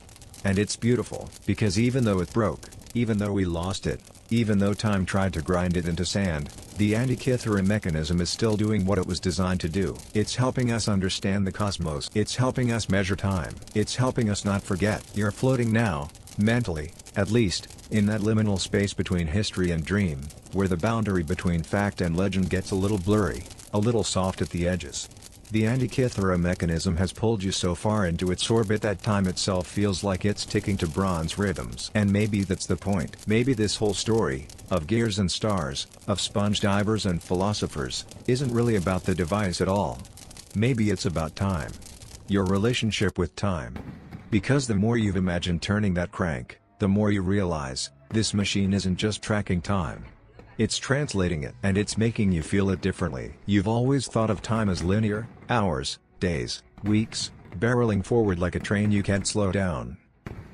And it's beautiful, because even though it broke, even though we lost it, even though time tried to grind it into sand, the Antikythera mechanism is still doing what it was designed to do. It's helping us understand the cosmos. It's helping us measure time. It's helping us not forget. You're floating now, mentally, at least, in that liminal space between history and dream, where the boundary between fact and legend gets a little blurry, a little soft at the edges. The Antikythera mechanism has pulled you so far into its orbit that time itself feels like it's ticking to bronze rhythms. And maybe that's the point. Maybe this whole story, of gears and stars, of sponge divers and philosophers, isn't really about the device at all. Maybe it's about time. Your relationship with time. Because the more you've imagined turning that crank, the more you realize, this machine isn't just tracking time. It's translating it, and it's making you feel it differently. You've always thought of time as linear, hours, days, weeks, barreling forward like a train you can't slow down.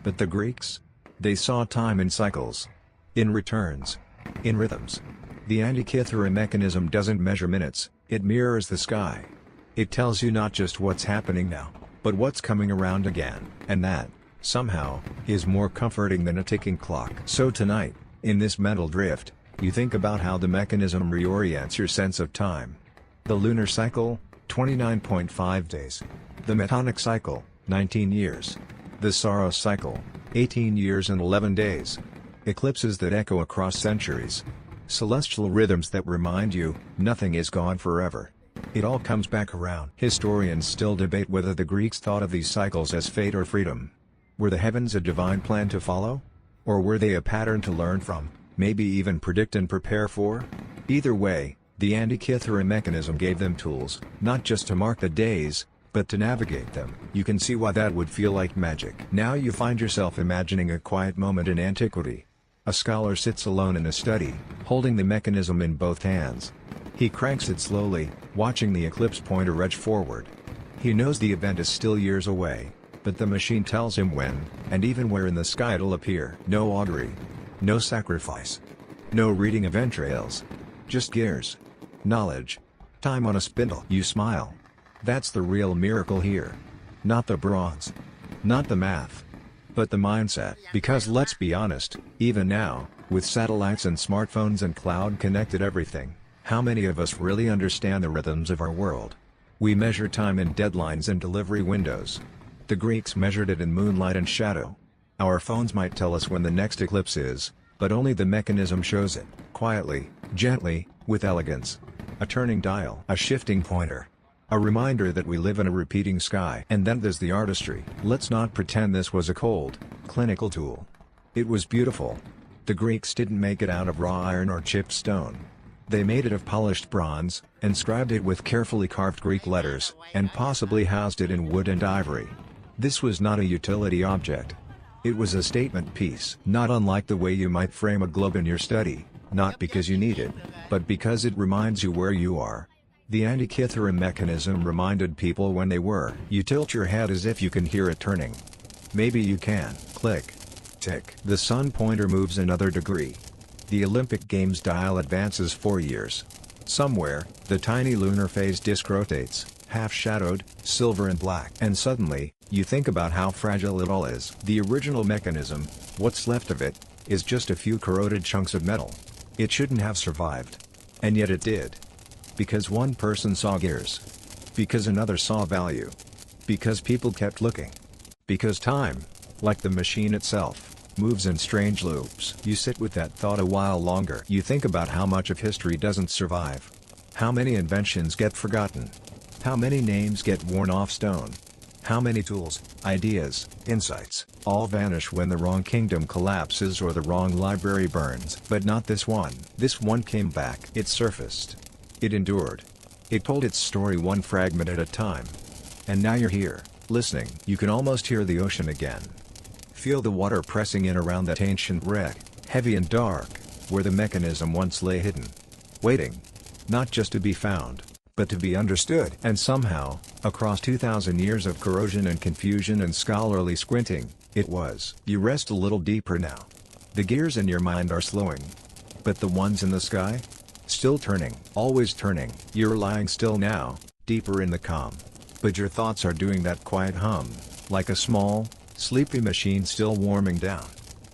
But the Greeks? They saw time in cycles. In returns. In rhythms. The Antikythera mechanism doesn't measure minutes, it mirrors the sky. It tells you not just what's happening now, but what's coming around again. And that, somehow, is more comforting than a ticking clock. So tonight, in this mental drift, you think about how the mechanism reorients your sense of time. The lunar cycle, 29.5 days. The metonic cycle, 19 years. The Saros cycle, 18 years and 11 days. Eclipses that echo across centuries. Celestial rhythms that remind you, nothing is gone forever. It all comes back around. Historians still debate whether the Greeks thought of these cycles as fate or freedom. Were the heavens a divine plan to follow? Or were they a pattern to learn from? Maybe even predict and prepare for? Either way, the Antikythera mechanism gave them tools, not just to mark the days, but to navigate them. You can see why that would feel like magic. Now you find yourself imagining a quiet moment in antiquity. A scholar sits alone in a study, holding the mechanism in both hands. He cranks it slowly, watching the eclipse pointer edge forward. He knows the event is still years away, but the machine tells him when, and even where in the sky it'll appear. No augury. No sacrifice. No reading of entrails. Just gears. Knowledge. Time on a spindle. You smile. That's the real miracle here. Not the bronze. Not the math. But the mindset. Because let's be honest, even now, with satellites and smartphones and cloud-connected everything, how many of us really understand the rhythms of our world? We measure time in deadlines and delivery windows. The Greeks measured it in moonlight and shadow. Our phones might tell us when the next eclipse is, but only the mechanism shows it, quietly, gently, with elegance. A turning dial. A shifting pointer. A reminder that we live in a repeating sky. And then there's the artistry. Let's not pretend this was a cold, clinical tool. It was beautiful. The Greeks didn't make it out of raw iron or chipped stone. They made it of polished bronze, inscribed it with carefully carved Greek letters, and possibly housed it in wood and ivory. This was not a utility object. It was a statement piece. Not unlike the way you might frame a globe in your study, not because you need it, but because it reminds you where you are. The Antikythera mechanism reminded people when they were. You tilt your head as if you can hear it turning. Maybe you can. Click. Tick. The sun pointer moves another degree. The Olympic Games dial advances 4 years. Somewhere, the tiny lunar phase disk rotates, half-shadowed, silver and black. And suddenly, you think about how fragile it all is. The original mechanism, what's left of it, is just a few corroded chunks of metal. It shouldn't have survived. And yet it did. Because one person saw gears. Because another saw value. Because people kept looking. Because time, like the machine itself, moves in strange loops. You sit with that thought a while longer. You think about how much of history doesn't survive. How many inventions get forgotten. How many names get worn off stone. How many tools, ideas, insights, all vanish when the wrong kingdom collapses or the wrong library burns. But not this one. This one came back. It surfaced. It endured. It told its story one fragment at a time. And now you're here, listening. You can almost hear the ocean again. Feel the water pressing in around that ancient wreck, heavy and dark, where the mechanism once lay hidden. Waiting. Not just to be found, but to be understood. And somehow, across 2,000 years of corrosion and confusion and scholarly squinting, it was. You rest a little deeper now. The gears in your mind are slowing. But the ones in the sky? Still turning. Always turning. You're lying still now, deeper in the calm. But your thoughts are doing that quiet hum, like a small, sleepy machine still warming down.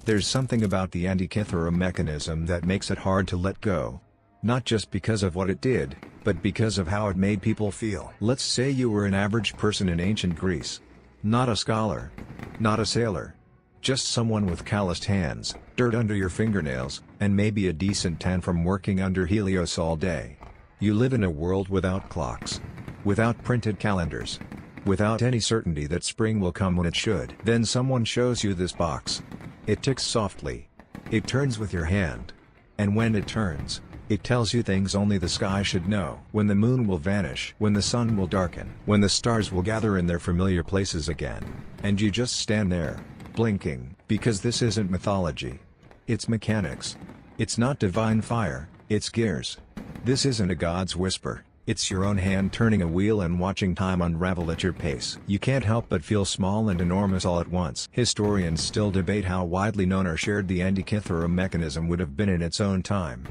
There's something about the Antikythera mechanism that makes it hard to let go. Not just because of what it did, but because of how it made people feel. Let's say you were an average person in ancient Greece. Not a scholar. Not a sailor. Just someone with calloused hands, dirt under your fingernails, and maybe a decent tan from working under Helios all day. You live in a world without clocks. Without printed calendars. Without any certainty that spring will come when it should. Then someone shows you this box. It ticks softly. It turns with your hand. And when it turns, it tells you things only the sky should know. When the moon will vanish. When the sun will darken. When the stars will gather in their familiar places again. And you just stand there, blinking. Because this isn't mythology. It's mechanics. It's not divine fire, it's gears. This isn't a god's whisper. It's your own hand turning a wheel and watching time unravel at your pace. You can't help but feel small and enormous all at once. Historians still debate how widely known or shared the Antikythera mechanism would have been in its own time.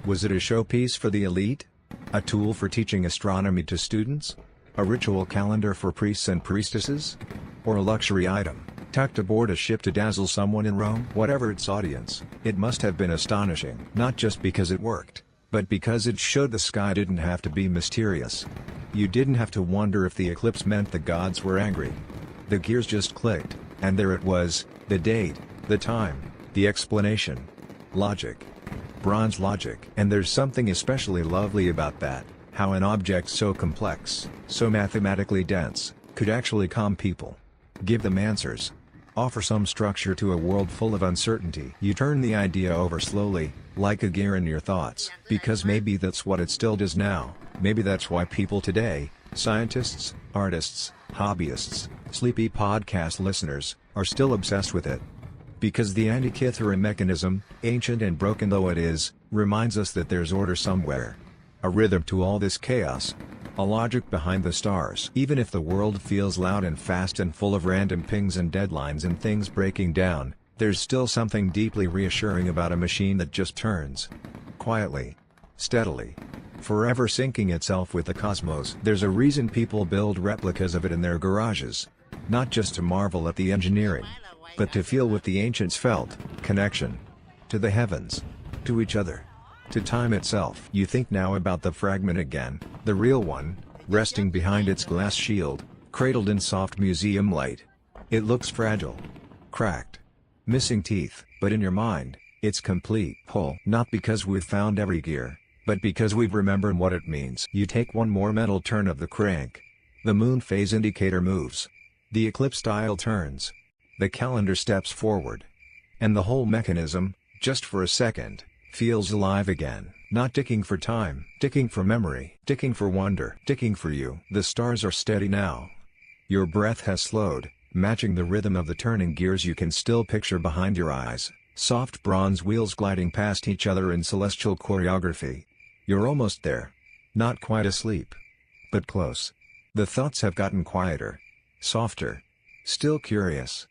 Was it a showpiece for the elite? A tool for teaching astronomy to students? A ritual calendar for priests and priestesses? Or a luxury item, tucked aboard a ship to dazzle someone in Rome? Whatever its audience, it must have been astonishing. Not just because it worked, but because it showed the sky didn't have to be mysterious. You didn't have to wonder if the eclipse meant the gods were angry. The gears just clicked, and there it was, the date, the time, the explanation. Logic. Bronze logic. And there's something especially lovely about that, how an object so complex, so mathematically dense, could actually calm people. Give them answers. Offer some structure to a world full of uncertainty. You turn the idea over slowly, like a gear in your thoughts. Because maybe that's what it still does now. Maybe that's why people today, scientists, artists, hobbyists, sleepy podcast listeners, are still obsessed with it. Because the Antikythera mechanism, ancient and broken though it is, reminds us that there's order somewhere. A rhythm to all this chaos. A logic behind the stars. Even if the world feels loud and fast and full of random pings and deadlines and things breaking down, there's still something deeply reassuring about a machine that just turns. Quietly. Steadily. Forever syncing itself with the cosmos. There's a reason people build replicas of it in their garages. Not just to marvel at the engineering, but to feel what the ancients felt, connection. To the heavens. To each other. To time itself. You think now about the fragment again, the real one, resting behind its glass shield, cradled in soft museum light. It looks fragile. Cracked. Missing teeth, but in your mind, it's complete. Whole. Not because we've found every gear, but because we've remembered what it means. You take one more mental turn of the crank. The moon phase indicator moves. The eclipse dial turns. The calendar steps forward. And the whole mechanism, just for a second, feels alive again. Not ticking for time, ticking for memory, ticking for wonder, ticking for you. The stars are steady now. Your breath has slowed, matching the rhythm of the turning gears. You can still picture behind your eyes, soft bronze wheels gliding past each other in celestial choreography. You're almost there. Not quite asleep, but close. The thoughts have gotten quieter, softer, still curious,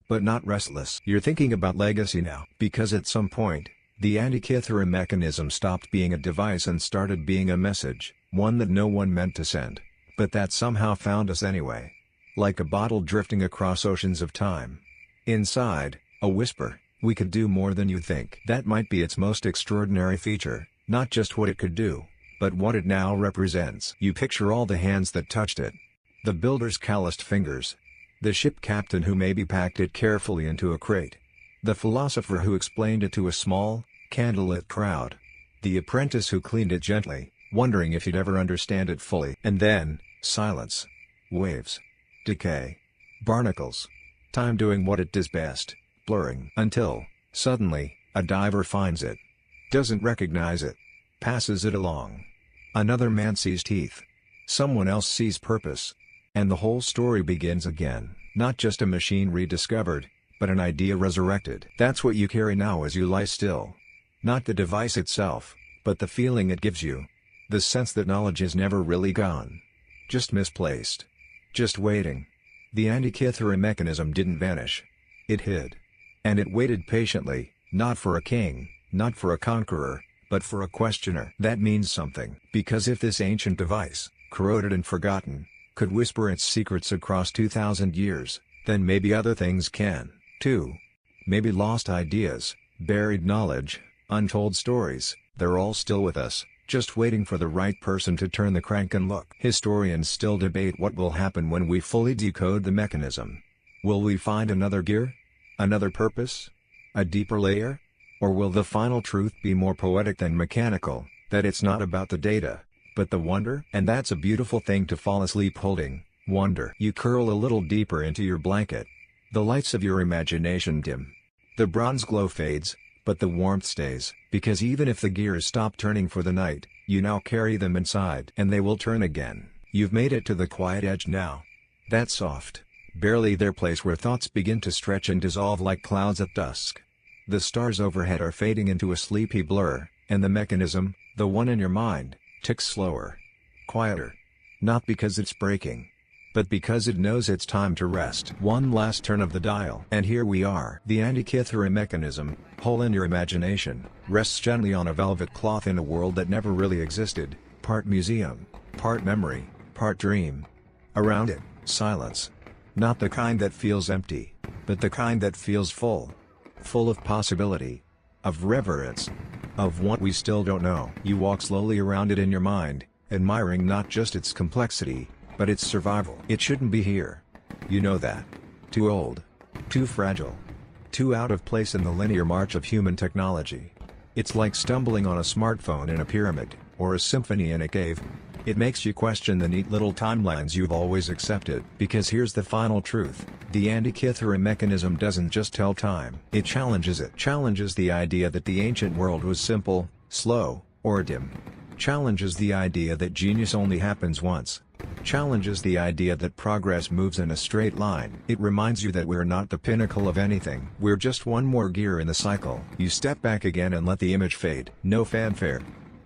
but not restless. You're thinking about legacy now, because at some point, the Antikythera mechanism stopped being a device and started being a message, one that no one meant to send, but that somehow found us anyway. Like a bottle drifting across oceans of time. Inside, a whisper, "We could do more than you think." That might be its most extraordinary feature, not just what it could do, but what it now represents. You picture all the hands that touched it. The builder's calloused fingers. The ship captain who maybe packed it carefully into a crate. The philosopher who explained it to a small, candlelit crowd. The apprentice who cleaned it gently, wondering if he'd ever understand it fully. And then, silence. Waves. Decay. Barnacles. Time doing what it does best, blurring. Until, suddenly, a diver finds it. Doesn't recognize it. Passes it along. Another man sees teeth. Someone else sees purpose. And the whole story begins again. Not just a machine rediscovered, but an idea resurrected. That's what you carry now as you lie still. Not the device itself, but the feeling it gives you. The sense that knowledge is never really gone. Just misplaced. Just waiting. The Antikythera mechanism didn't vanish. It hid. And it waited patiently, not for a king, not for a conqueror, but for a questioner. That means something. Because if this ancient device, corroded and forgotten, could whisper its secrets across 2,000 years, then maybe other things can, too. Maybe lost ideas, buried knowledge, untold stories, they're all still with us, just waiting for the right person to turn the crank and look. Historians still debate what will happen when we fully decode the mechanism. Will we find another gear? Another purpose? A deeper layer? Or will the final truth be more poetic than mechanical, that it's not about the data, but the wonder? And that's a beautiful thing to fall asleep holding, wonder. You curl a little deeper into your blanket. The lights of your imagination dim. The bronze glow fades, but the warmth stays, because even if the gears stop turning for the night, you now carry them inside. And they will turn again. You've made it to the quiet edge now. That soft, barely there place where thoughts begin to stretch and dissolve like clouds at dusk. The stars overhead are fading into a sleepy blur, and the mechanism, the one in your mind, ticks slower. Quieter. Not because it's breaking, but because it knows it's time to rest. One last turn of the dial. And here we are. The Antikythera mechanism, whole in your imagination, rests gently on a velvet cloth in a world that never really existed, part museum, part memory, part dream. Around it, silence. Not the kind that feels empty, but the kind that feels full. Full of possibility. Of reverence. Of what we still don't know. You walk slowly around it in your mind, admiring not just its complexity, but its survival. It shouldn't be here. You know that. Too old. Too fragile. Too out of place in the linear march of human technology. It's like stumbling on a smartphone in a pyramid, or a symphony in a cave. It makes you question the neat little timelines you've always accepted. Because here's the final truth. The Antikythera mechanism doesn't just tell time. It challenges it. Challenges the idea that the ancient world was simple, slow, or dim. Challenges the idea that genius only happens once. Challenges the idea that progress moves in a straight line. It reminds you that we're not the pinnacle of anything. We're just one more gear in the cycle. You step back again and let the image fade. No fanfare.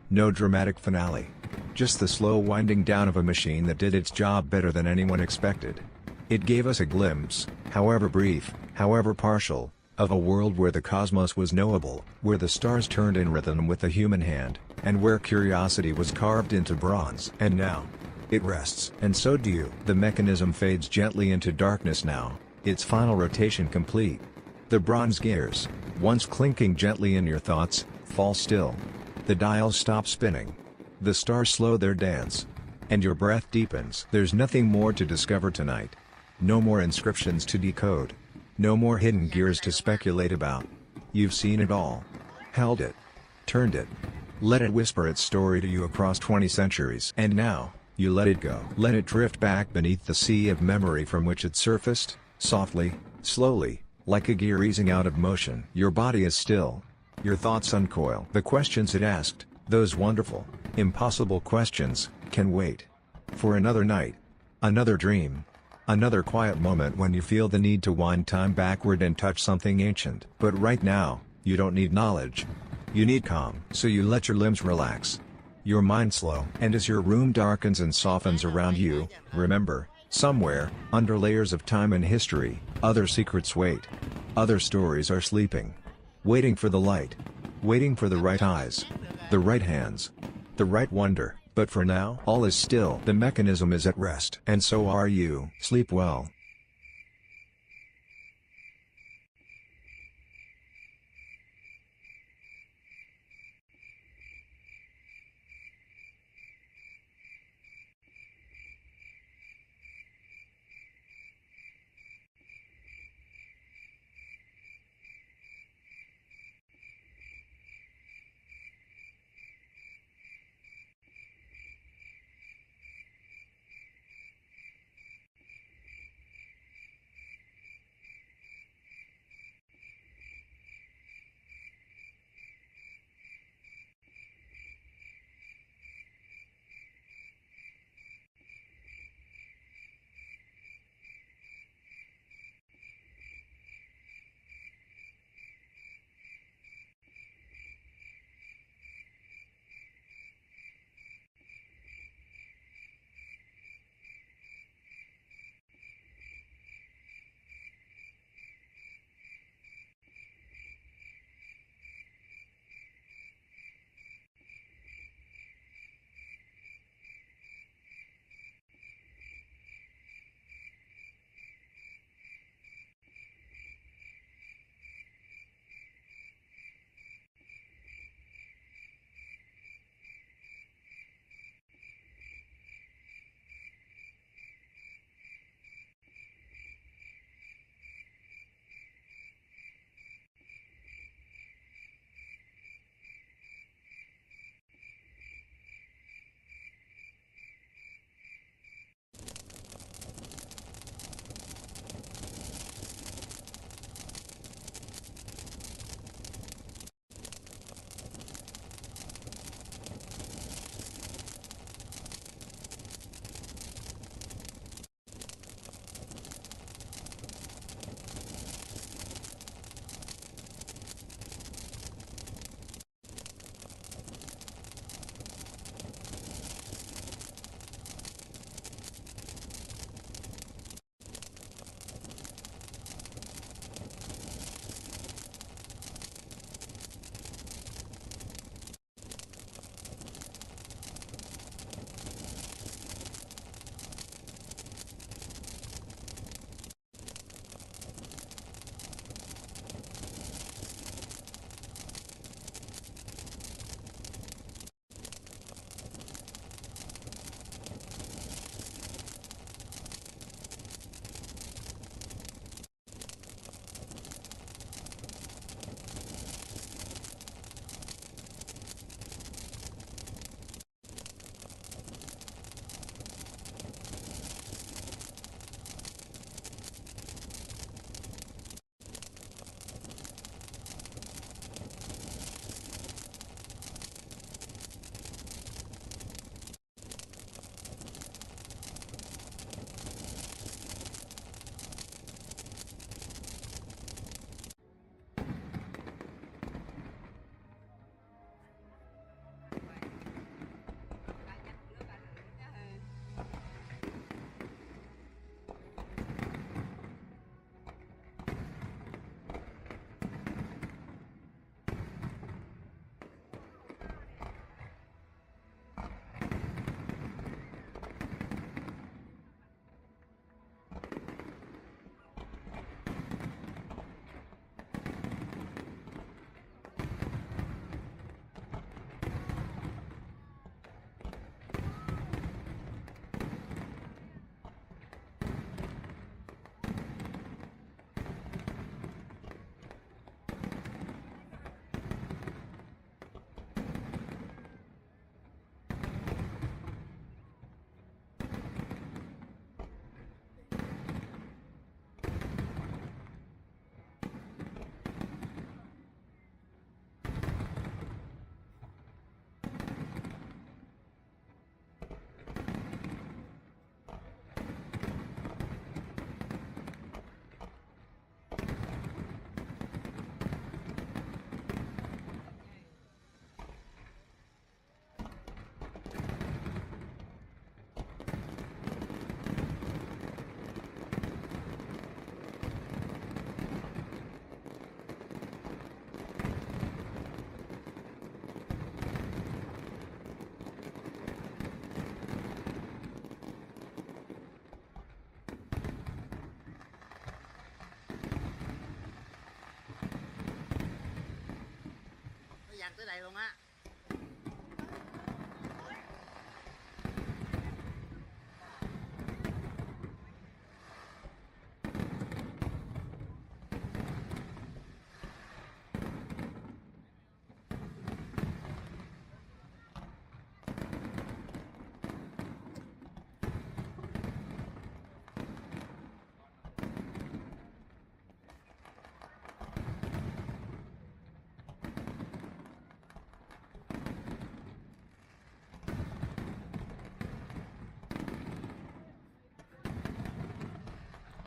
No dramatic finale. Just the slow winding down of a machine that did its job better than anyone expected. It gave us a glimpse, however brief, however partial, of a world where the cosmos was knowable, where the stars turned in rhythm with the human hand, and where curiosity was carved into bronze. And now, it rests. And so do you. The mechanism fades gently into darkness now, its final rotation complete. The bronze gears, once clinking gently in your thoughts, fall still. The dials stop spinning. The stars slow their dance. And your breath deepens. There's nothing more to discover tonight. No more inscriptions to decode. No more hidden gears to speculate about. You've seen it all. Held it. Turned it. Let it whisper its story to you across 20 centuries. And now, you let it go. Let it drift back beneath the sea of memory from which it surfaced, softly, slowly, like a gear easing out of motion. Your body is still. Your thoughts uncoil. The questions it asked, those wonderful, impossible questions, can wait. For another night. Another dream. Another quiet moment when you feel the need to wind time backward and touch something ancient. But right now, you don't need knowledge. You need calm. So you let your limbs relax. your mind slow. And as your room darkens and softens around you, remember, somewhere, under layers of time and history, other secrets wait. Other stories are sleeping. Waiting for the light. Waiting for the right eyes. The right hands. The right wonder. But for now, all is still. The mechanism is at rest. And so are you. Sleep well. dàn tới đây luôn á.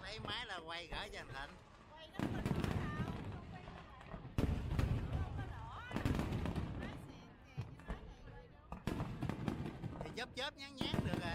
Lấy máy là quay gửi cho anh Thịnh. Thì chớp chớp nhán nhán được rồi.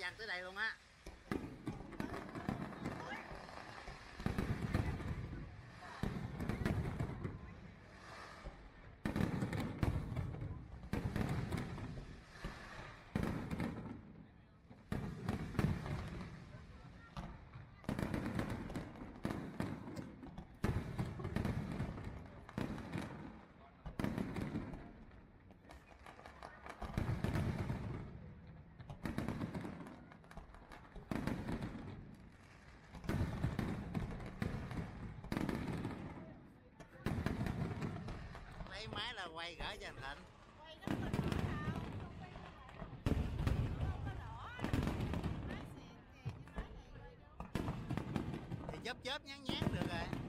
Dàn tới đây luôn á. Lấy máy là quay gửi cho anh Thịnh. chớp chớp nhán nhán được rồi.